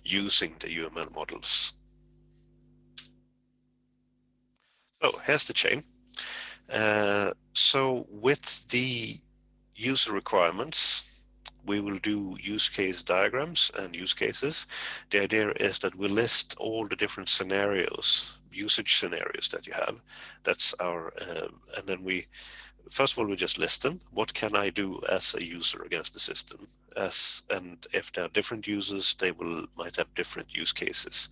using the UML models. So here's the chain. So with the user requirements, we will do use case diagrams and use cases. The idea is that we list all the different scenarios, usage scenarios that you have. That's our, and then we, first of all, we just list them. What can I do as a user against the system? And if there are different users, they might have different use cases.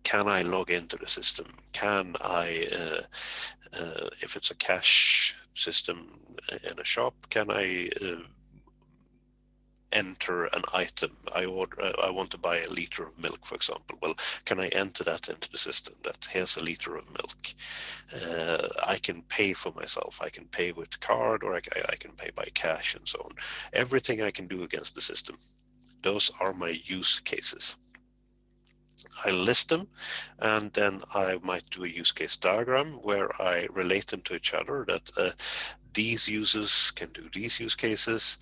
Can I log into the system? Can I, if it's a cash system in a shop, can I enter an item? I want to buy a liter of milk, for example. Well, can I enter that into the system that here's a liter of milk? I can pay for myself. I can pay with card, or I can pay by cash, and so on. Everything I can do against the system. Those are my use cases. I list them, and then I might do a use case diagram where I relate them to each other, that these users can do these use cases.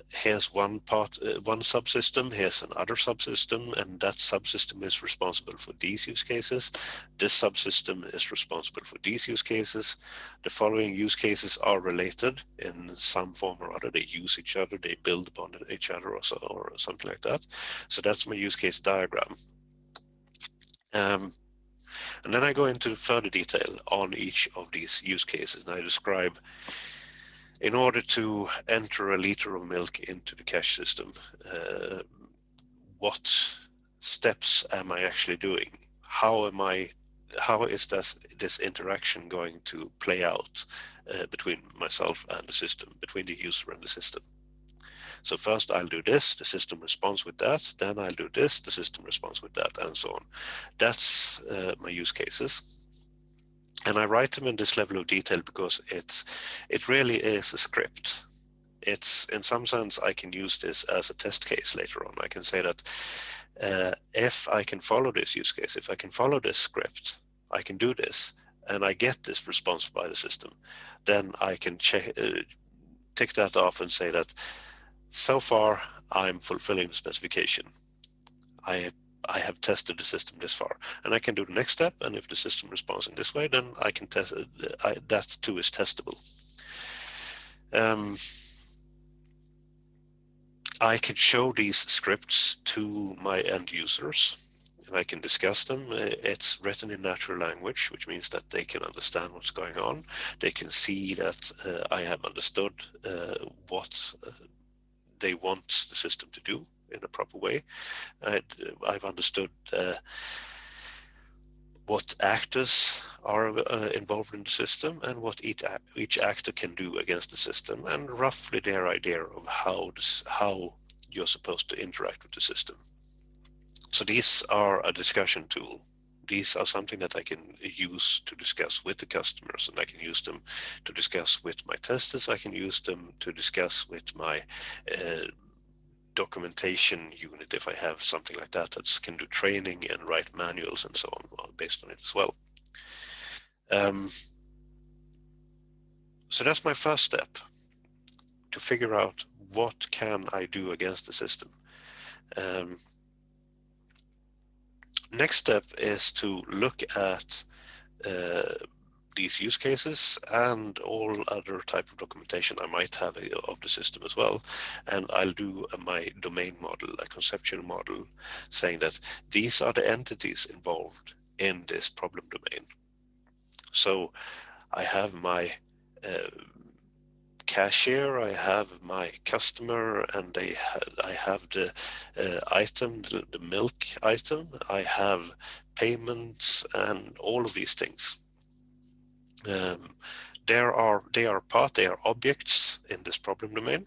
Here's one subsystem, here's another subsystem, and that subsystem is responsible for these use cases. This subsystem is responsible for these use cases. The following use cases are related in some form or other. They use each other, they build upon each other, or something like that. So that's my use case diagram. And then I go into further detail on each of these use cases, and I describe, in order to enter a liter of milk into the cash system, what steps am I actually doing? How is this interaction going to play out between myself and the system, between the user and the system? So first I'll do this, the system responds with that, then I'll do this, the system responds with that, and so on. That's my use cases. And I write them in this level of detail because it really is a script. It's, in some sense, I can use this as a test case later on. I can say that if I can follow this use case, if I can follow this script, I can do this, and I get this response by the system, then I can tick that off and say that so far I'm fulfilling the specification. I have tested the system this far, and I can do the next step, and if the system responds in this way, then I can test it. That too is testable. I can show these scripts to my end users, and I can discuss them. It's written in natural language, which means that they can understand what's going on. They can see that I have understood what they want the system to do in a proper way. I've understood what actors are involved in the system and what each actor can do against the system, and roughly their idea of how you're supposed to interact with the system. So these are a discussion tool. These are something that I can use to discuss with the customers, and I can use them to discuss with my testers. I can use them to discuss with my documentation unit, if I have something like that can do training and write manuals and so on based on it as well. So that's my first step, to figure out what can I do against the system. Next step is to look at these use cases and all other type of documentation I might have of the system as well. And I'll do my domain model, a conceptual model, saying that these are the entities involved in this problem domain. So I have my cashier, I have my customer, and I have the item, the milk item, I have payments, and all of these things. They are objects in this problem domain,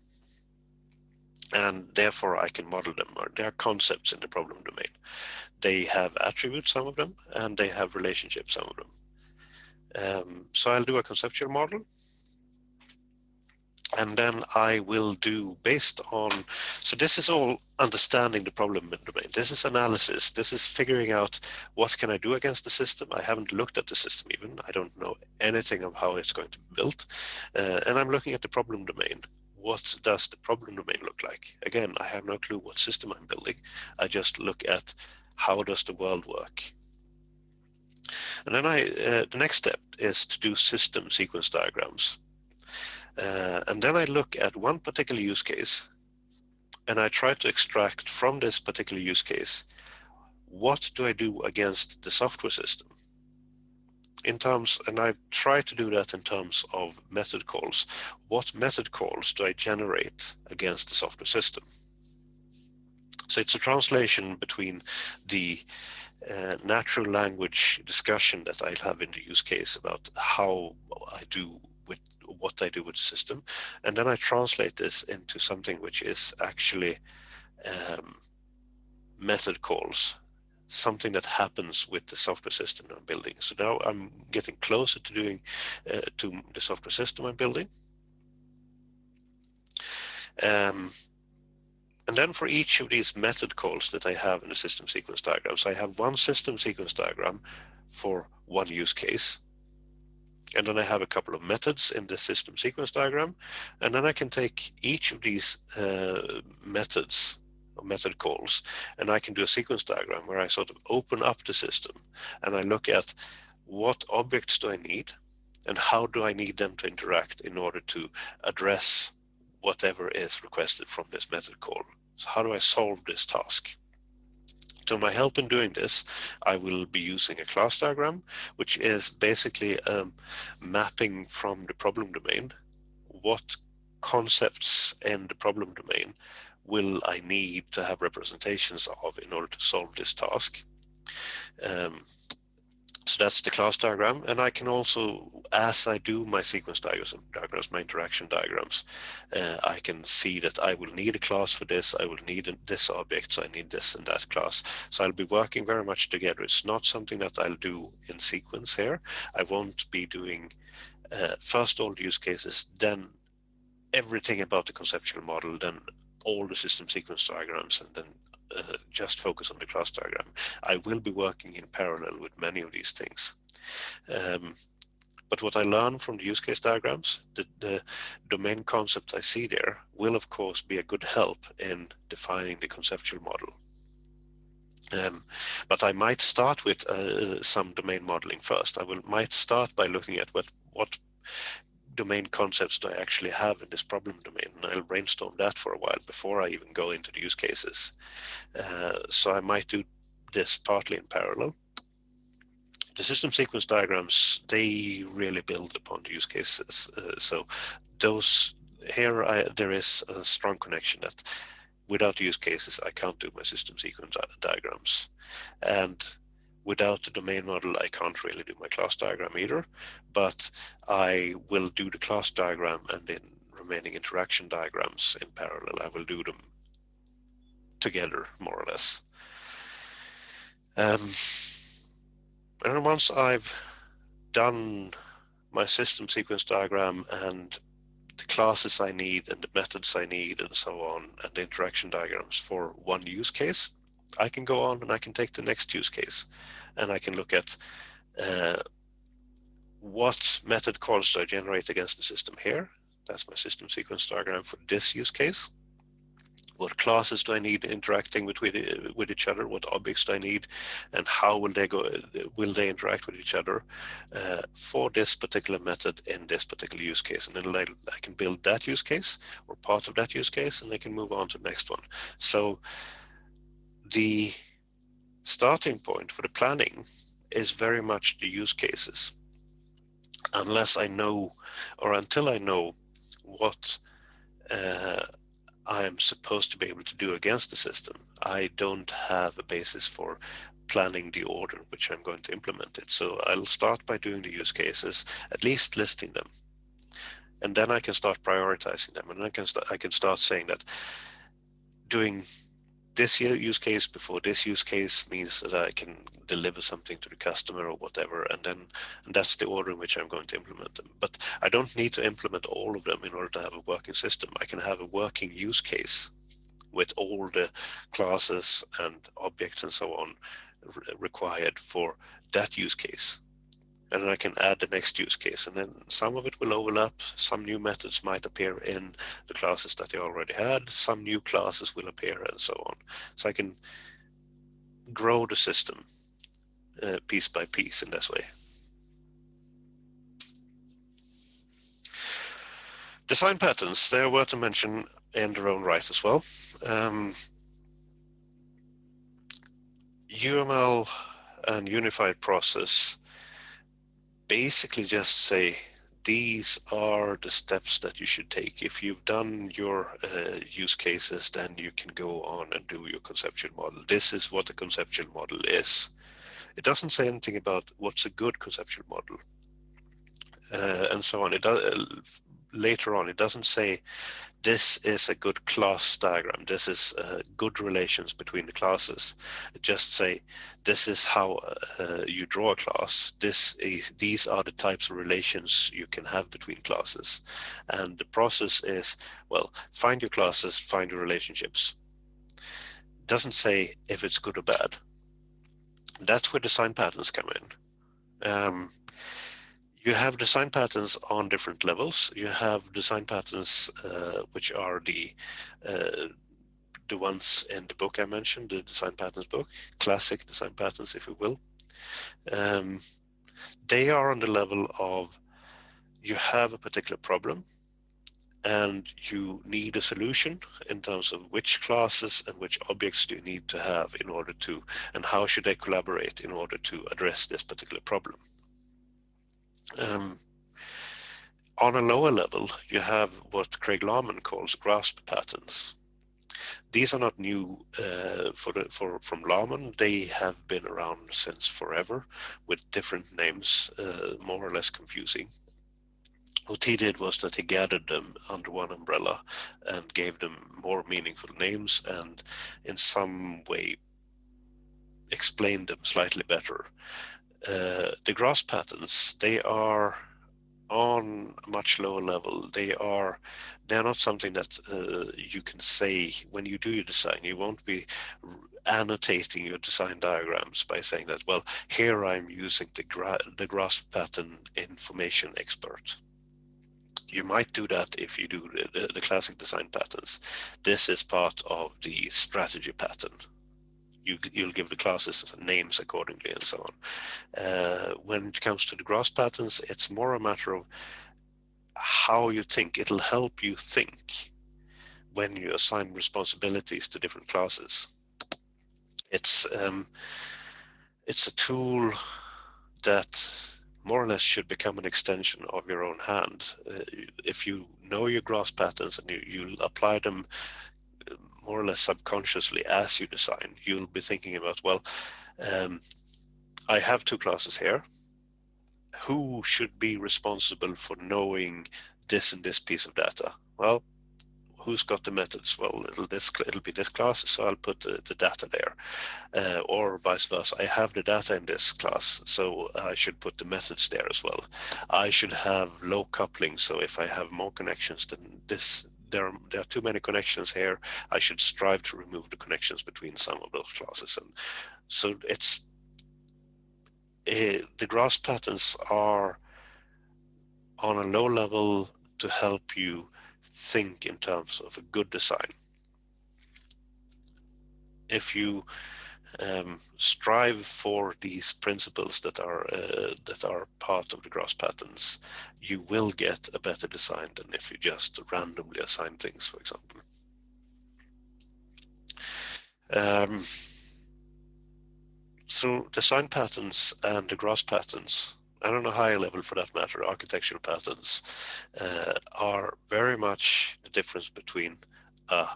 and therefore I can model them, or they are concepts in the problem domain. They have attributes, some of them, and they have relationships, some of them. So I'll do a conceptual model, and then I will do based on, so this is all understanding the problem domain. This is analysis. This is figuring out what can I do against the system. I haven't looked at the system even. I don't know anything of how it's going to be built. And I'm looking at the problem domain. What does the problem domain look like? Again, I have no clue what system I'm building. I just look at how does the world work. And then the next step is to do system sequence diagrams. And then I look at one particular use case, and I try to extract from this particular use case, what do I do against the software system? And I try to do that in terms of method calls. What method calls do I generate against the software system? So it's a translation between the natural language discussion that I'll have in the use case about how I do with what I do with the system, and then I translate this into something which is actually method calls, something that happens with the software system I'm building. So now I'm getting closer to doing to the software system I'm building. And then for each of these method calls that I have in the system sequence diagram, so I have one system sequence diagram for one use case. And then I have a couple of methods in the system sequence diagram. And then I can take each of these methods or method calls, and I can do a sequence diagram where I sort of open up the system and I look at what objects do I need and how do I need them to interact in order to address whatever is requested from this method call. So how do I solve this task? To my help in doing this, I will be using a class diagram, which is basically mapping from the problem domain. What concepts in the problem domain will I need to have representations of in order to solve this task? So that's the class diagram, and I can also, as I do my sequence diagrams, my interaction diagrams, I can see that I will need a class for this, I will need this object, so I need this and that class. So I'll be working very much together. It's not something that I'll do in sequence here. I won't be doing first all the use cases, then everything about the conceptual model, then all the system sequence diagrams, and then just focus on the class diagram. I will be working in parallel with many of these things. But what I learn from the use case diagrams, the domain concept I see there will of course be a good help in defining the conceptual model. But I might start with some domain modeling first. Might start by looking at what domain concepts do I actually have in this problem domain, and I'll brainstorm that for a while before I even go into the use cases. So I might do this partly in parallel. The system sequence diagrams, they really build upon the use cases. So those here, there is a strong connection that without the use cases, I can't do my system sequence diagrams. And without the domain model, I can't really do my class diagram either, but I will do the class diagram and then remaining interaction diagrams in parallel. I will do them together, more or less. And once I've done my system sequence diagram and the classes I need and the methods I need and so on, and the interaction diagrams for one use case, I can go on and I can take the next use case and I can look at what method calls do I generate against the system here. That's my system sequence diagram for this use case. What classes do I need interacting with each other? What objects do I need, and how will they interact with each other for this particular method in this particular use case? And then I can build that use case or part of that use case, and I can move on to the next one. So the starting point for the planning is very much the use cases. Unless I know, or until I know what I am supposed to be able to do against the system, I don't have a basis for planning the order in which I'm going to implement it. So I'll start by doing the use cases, at least listing them. And then I can start prioritizing them. And I can start saying that doing this use case before this use case means that I can deliver something to the customer or whatever, and that's the order in which I'm going to implement them. But I don't need to implement all of them in order to have a working system. I can have a working use case with all the classes and objects and so on required for that use case. And then I can add the next use case, and then some of it will overlap. Some new methods might appear in the classes that they already had. Some new classes will appear, and so on. So I can grow the system piece by piece in this way. Design patterns, they're worth to mention in their own right as well. UML and unified process basically just say these are the steps that you should take. If you've done your use cases, then you can go on and do your conceptual model. This is what a conceptual model is. It doesn't say anything about what's a good conceptual model and so on. It does, later on, it doesn't say this is a good class diagram. This is good relations between the classes. Just say this is how you draw a class. These are the types of relations you can have between classes. And the process is, well, find your classes, find your relationships. It doesn't say if it's good or bad. That's where design patterns come in. You have design patterns on different levels. You have design patterns which are the ones in the book I mentioned, the design patterns book, classic design patterns, if you will. They are on the level of you have a particular problem and you need a solution in terms of which classes and which objects do you need to have in order to, and how should they collaborate in order to address this particular problem. On a lower level, you have what Craig Larman calls grasp patterns. These are not new from Larman. They have been around since forever with different names, more or less confusing. What he did was that he gathered them under one umbrella and gave them more meaningful names and in some way explained them slightly better. The grasp patterns, they are on a much lower level. They're not something that you can say when you do your design. You won't be annotating your design diagrams by saying that, well, here I'm using the grasp pattern information expert. You might do that if you do the classic design patterns. This is part of the strategy pattern. You'll give the classes names accordingly and so on. When it comes to the grasp patterns, it's more a matter of how you think. It'll help you think when you assign responsibilities to different classes. It's a tool that more or less should become an extension of your own hand. If you know your grasp patterns and you apply them more or less subconsciously as you design, you'll be thinking about, well, I have two classes here. Who should be responsible for knowing this and this piece of data? Well, who's got the methods? Well, it'll be this class, so I'll put the data there. Or vice versa, I have the data in this class, so I should put the methods there as well. I should have low coupling, so if I have more connections than this, there are too many connections here, I should strive to remove the connections between some of those classes. And so it's the grasp patterns are on a low level to help you think in terms of a good design. If you strive for these principles that are part of the grasp patterns, you will get a better design than if you just randomly assign things, for example. So design patterns and the grasp patterns, and on a higher level for that matter, architectural patterns, are very much the difference between a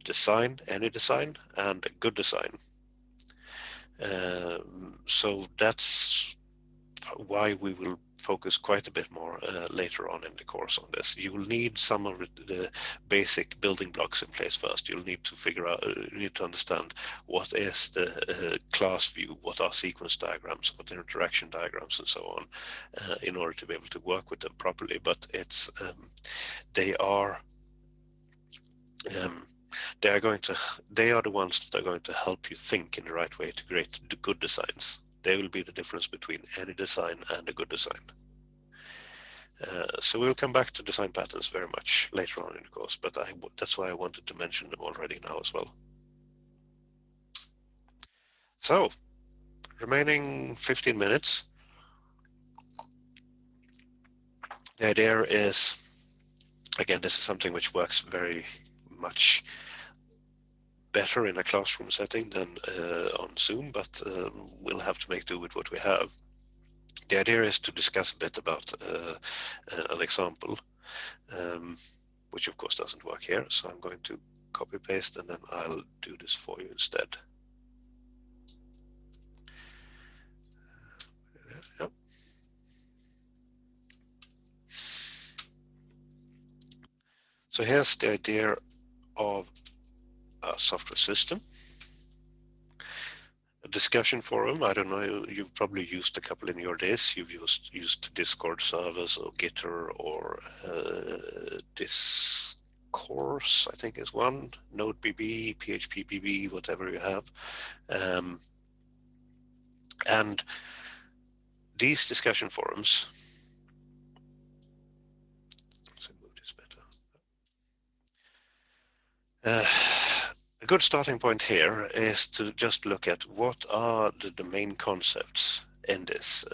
design, any design, and a good design. So that's why we will focus quite a bit more later on in the course on this. You will need some of the basic building blocks in place first. You'll need to figure out, you need to understand what is the class view, what are sequence diagrams, what are interaction diagrams, and so on, in order to be able to work with them properly. But it's they are the ones that are going to help you think in the right way to create the good designs. They will be the difference between any design and a good design. So we'll come back to design patterns very much later on in the course, but that's why I wanted to mention them already now as well. So, remaining 15 minutes. The idea is, again, this is something which works very much better in a classroom setting than on Zoom, but we'll have to make do with what we have. The idea is to discuss a bit about an example, which of course doesn't work here. So I'm going to copy paste and then I'll do this for you instead. Yep. So here's the idea of a software system. A discussion forum, I don't know, you've probably used a couple in your days. You've used Discord servers or Gitter or Discourse, I think is one, NodeBB, PHPBB, whatever you have. And these discussion forums, let's move this better. A good starting point here is to just look at what are the main concepts in this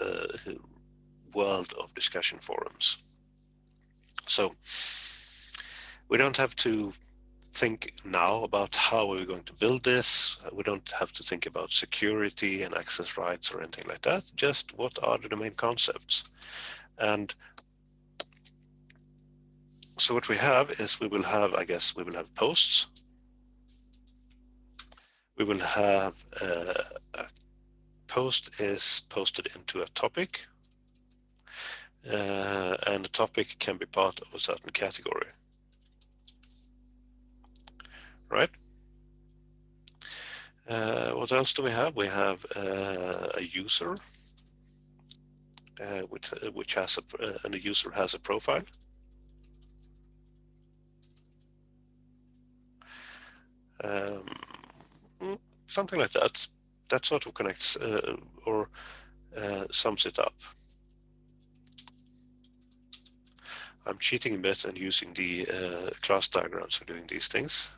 world of discussion forums. So we don't have to think now about how we're going to build this. We don't have to think about security and access rights or anything like that. Just what are the main concepts? And so what we have is we will have, I guess, we will have posts. We will have a post is posted into a topic, and the topic can be part of a certain category, right? What else do we have? We have a user, which has and the user has a profile. Something like that. That sort of connects or sums it up. I'm cheating a bit and using the class diagrams for doing these things.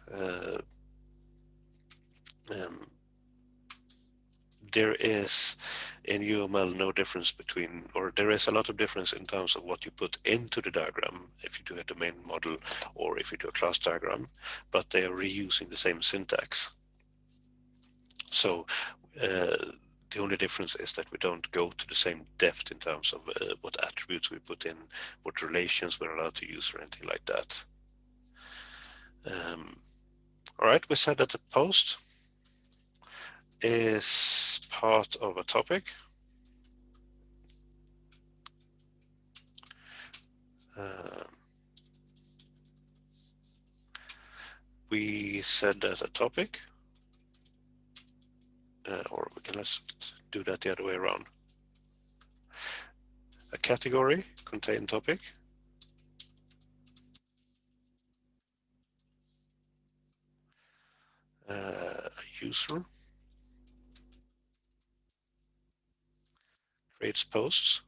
There is in UML no difference between, or there is a lot of difference in terms of what you put into the diagram if you do a domain model or if you do a class diagram, but they are reusing the same syntax. So the only difference is that we don't go to the same depth in terms of what attributes we put in, what relations we're allowed to use or anything like that. All right, we said that the post is part of a topic. We said that a topic, or let's do that the other way around. A category contain topic. A user creates posts.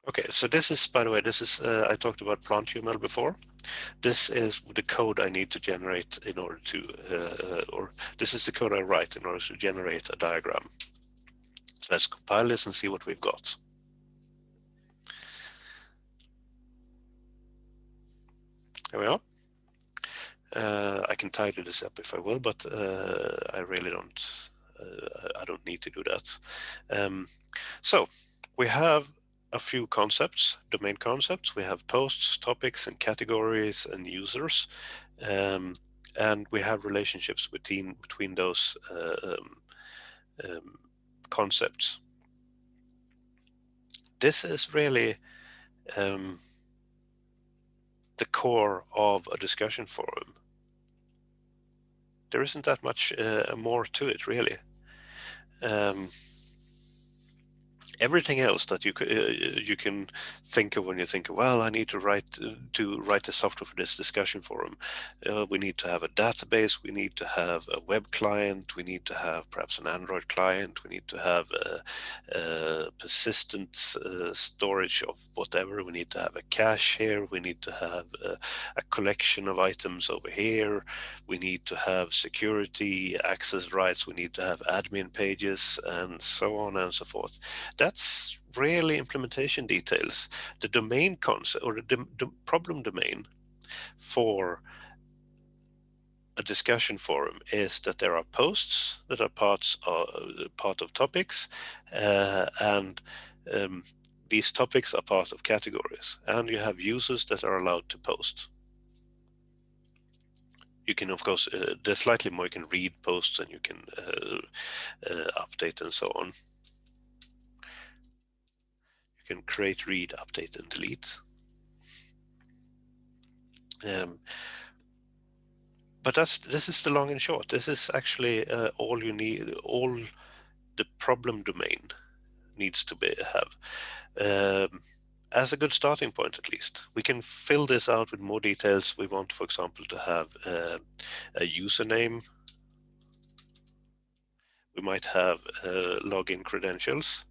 Okay, so this is, by the way, this is, I talked about plant UML before. This is the code I need to generate in order to, or this is the code I write in order to generate a diagram. So let's compile this and see what we've got. Here we are. I can tidy this up if I will, but I really don't, I don't need to do that. So we have a few concepts, domain concepts. We have posts, topics, and categories and users. and we have relationships between those concepts. This is really the core of a discussion forum. There isn't that much more to it, really. Everything else that you can think of when you think, well, I need to write the software for this discussion forum. We need to have a database. We need to have a web client. We need to have perhaps an Android client. We need to have a persistent storage of whatever. We need to have a cache here. We need to have a collection of items over here. We need to have security, access rights. We need to have admin pages, and so on and so forth. That's really implementation details. The domain concept, or the problem domain for a discussion forum, is that there are posts that are part of topics, and these topics are part of categories, and you have users that are allowed to post. You can, of course, there's slightly more. You can read posts, and you can update and so on. You can create, read, update, and delete. But this is the long and short. This is actually all you need. All the problem domain needs to have. As a good starting point, at least. We can fill this out with more details. We want, for example, to have a username. We might have login credentials.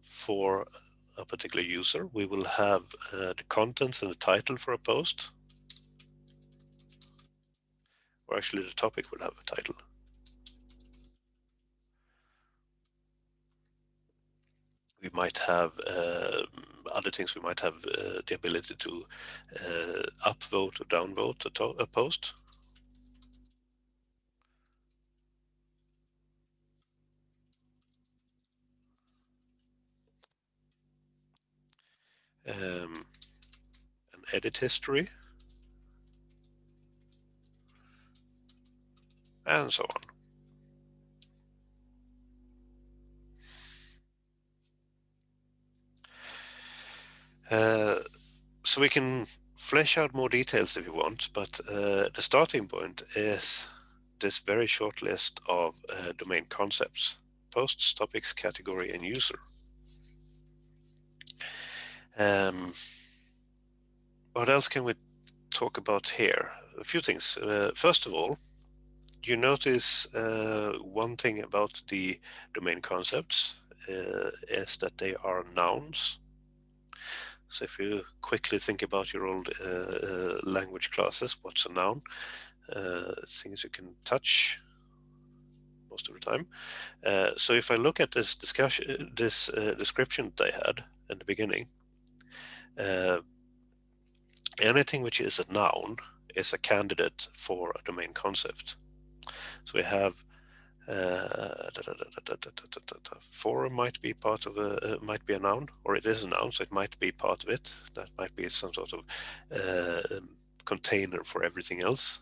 For a particular user, we will have the contents and the title for a post. Or actually, the topic will have a title. We might have other things. We might have the ability to upvote or downvote a post. An edit history, and so on. So we can flesh out more details if you want, but the starting point is this very short list of domain concepts: posts, topics, category, and user. What else can we talk about here? A few things. First of all, you notice one thing about the domain concepts is that they are nouns. So if you quickly think about your old language classes, what's a noun? Things you can touch most of the time. So if I look at this discussion, this description they had in the beginning, anything which is a noun is a candidate for a domain concept. So we have forum might be part of might be a noun, or it is a noun, so it might be part of it. That might be some sort of container for everything else.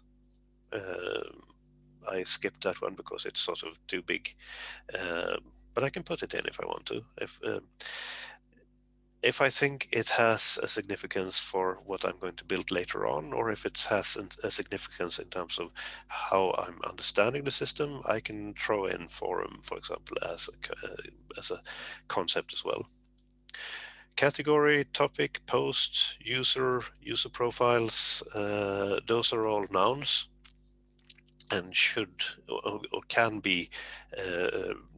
I skipped that one because it's sort of too big, but I can put it in if I want to. If I think it has a significance for what I'm going to build later on, or if it has a significance in terms of how I'm understanding the system, I can throw in forum, for example, as a concept as well. Category, topic, post, user profiles, those are all nouns and should or can be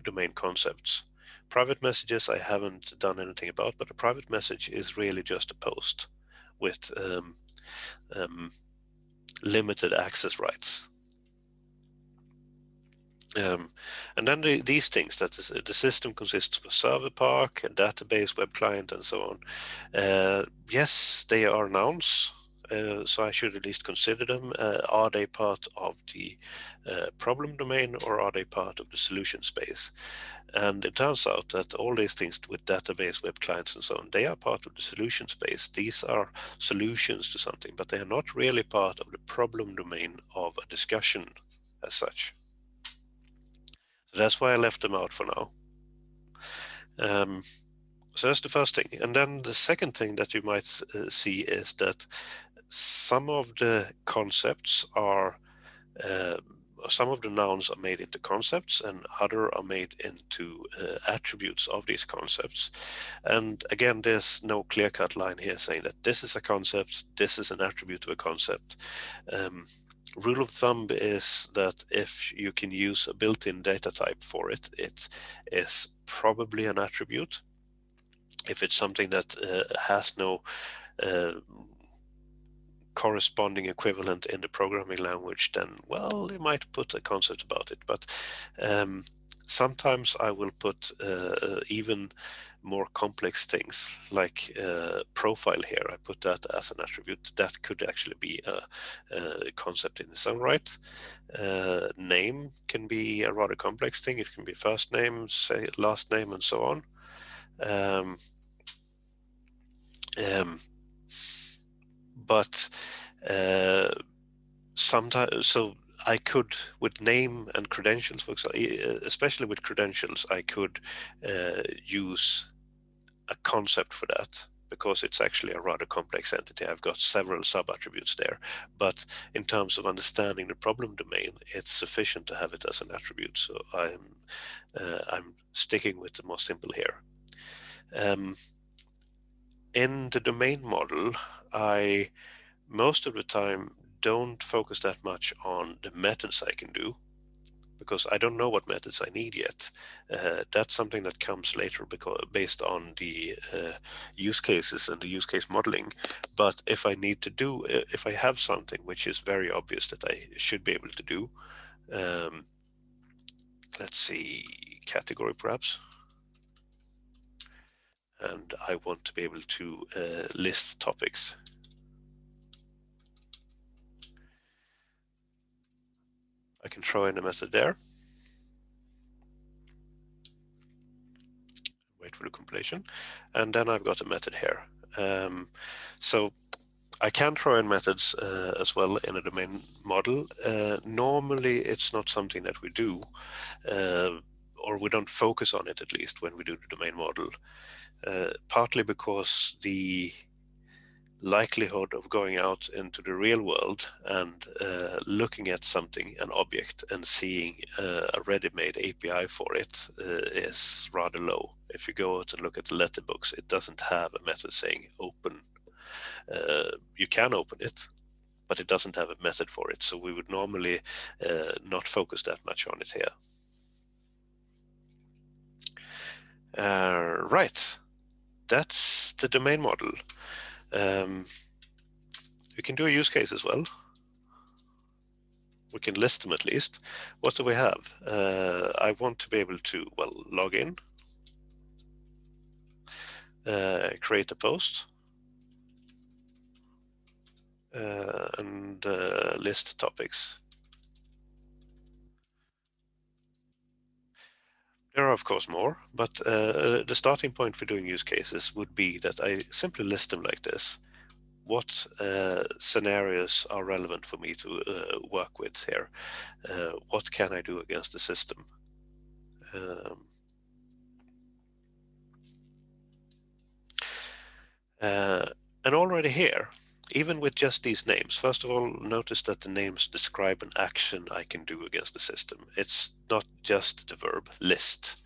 domain concepts. Private messages I haven't done anything about, but a private message is really just a post with limited access rights. And then these things, that is, the system consists of a server park, a database, web client, and so on. Yes, they are nouns. so I should at least consider them. Are they part of the problem domain, or are they part of the solution space? And it turns out that all these things with database, web clients, and so on, they are part of the solution space. These are solutions to something, but they are not really part of the problem domain of a discussion as such. So that's why I left them out for now. So that's the first thing. And then the second thing that you might see is that some of the concepts are some of the nouns are made into concepts, and other are made into attributes of these concepts. And again, there's no clear-cut line here saying that this is a concept, this is an attribute of a concept. Rule of thumb is that if you can use a built-in data type for it, it is probably an attribute. If it's something that has no corresponding equivalent in the programming language, then, well, you might put a concept about it. But sometimes I will put even more complex things, like profile here. I put that as an attribute. That could actually be a concept in its own right. Name can be a rather complex thing. It can be first name, say last name, and so on. But sometimes, so I could, with name and credentials, for example, especially with credentials, I could use a concept for that, because it's actually a rather complex entity. I've got several sub-attributes there, but in terms of understanding the problem domain, it's sufficient to have it as an attribute. So I'm sticking with the more simple here. In the domain model, I most of the time don't focus that much on the methods I can do, because I don't know what methods I need yet. That's something that comes later, because based on the use cases and the use case modeling. But if I need to do, if I have something which is very obvious that I should be able to do, let's see, category perhaps, and I want to be able to list topics. I can throw in a method there. Wait for the compilation, and then I've got a method here. So I can throw in methods as well in a domain model. Normally, it's not something that we do, or we don't focus on it, at least when we do the domain model, partly because the likelihood of going out into the real world and looking at something, an object, and seeing a ready-made API for it is rather low. If you go out and look at the letterbooks, it doesn't have a method saying open. You can open it, but it doesn't have a method for it. So we would normally not focus that much on it here. Right, that's the domain model. We can do a use case as well. We can list them at least. What do we have? I want to be able to, well, log in, create a post, and list topics. There are, of course, more, but the starting point for doing use cases would be that I simply list them like this. What scenarios are relevant for me to work with here? What can I do against the system? And already here, even with just these names, first of all, notice that the names describe an action I can do against the system. It's not just the verb list,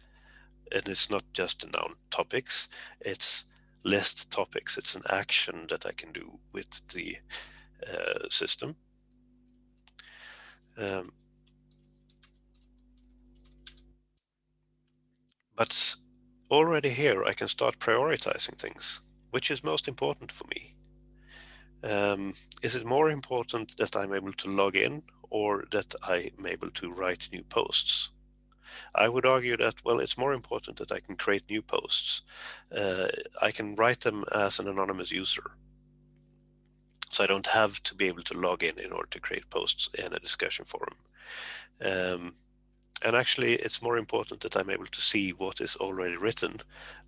and it's not just the noun topics, it's list topics. It's an action that I can do with the system. But already here I can start prioritizing things. Which is most important for me? Is it more important that I'm able to log in, or that I'm able to write new posts? I would argue that, well, it's more important that I can create new posts. I can write them as an anonymous user. So I don't have to be able to log in order to create posts in a discussion forum. And actually, it's more important that I'm able to see what is already written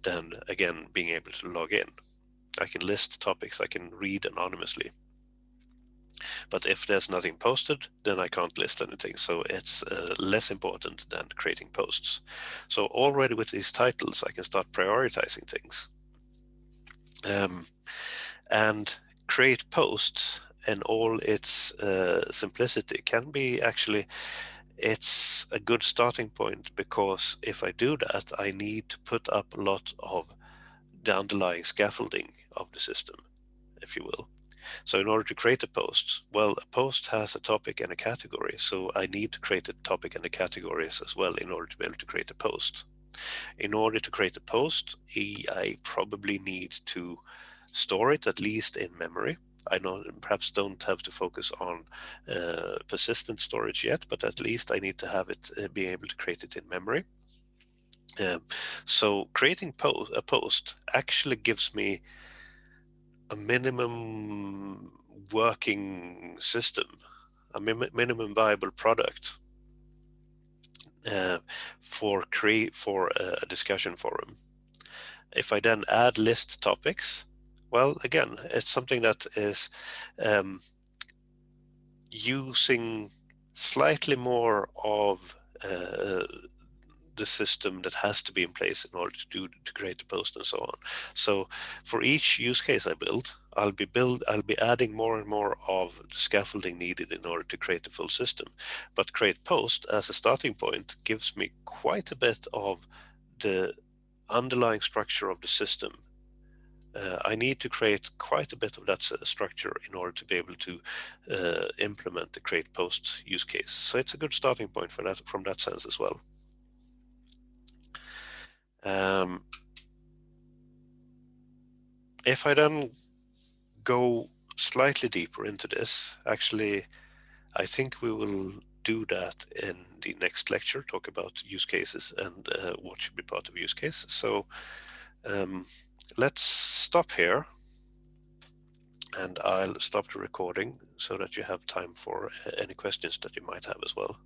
than, again, being able to log in. I can list topics, I can read anonymously. But if there's nothing posted, then I can't list anything. So it's less important than creating posts. So already with these titles, I can start prioritizing things. And create posts in all its simplicity can be actually, it's a good starting point, because if I do that, I need to put up a lot of the underlying scaffolding of the system, if you will. So in order to create a post, well, a post has a topic and a category, so I need to create a topic and the categories as well in order to be able to create a post. In order to create a post, I probably need to store it at least in memory. I know perhaps don't have to focus on persistent storage yet, but at least I need to have it be able to create it in memory. So creating a post actually gives me a minimum working system, a minimum viable product for a discussion forum. If I then add list topics, well, again, it's something that is using slightly more of the system that has to be in place in order to create a post and so on. So for each use case I build, I'll be adding more and more of the scaffolding needed in order to create the full system. But create post as a starting point gives me quite a bit of the underlying structure of the system. I need to create quite a bit of that structure in order to be able to implement the create post use case. So it's a good starting point for that, from that sense as well. If I then go slightly deeper into this, actually, I think we will do that in the next lecture, talk about use cases and what should be part of use case. So let's stop here, and I'll stop the recording so that you have time for any questions that you might have as well.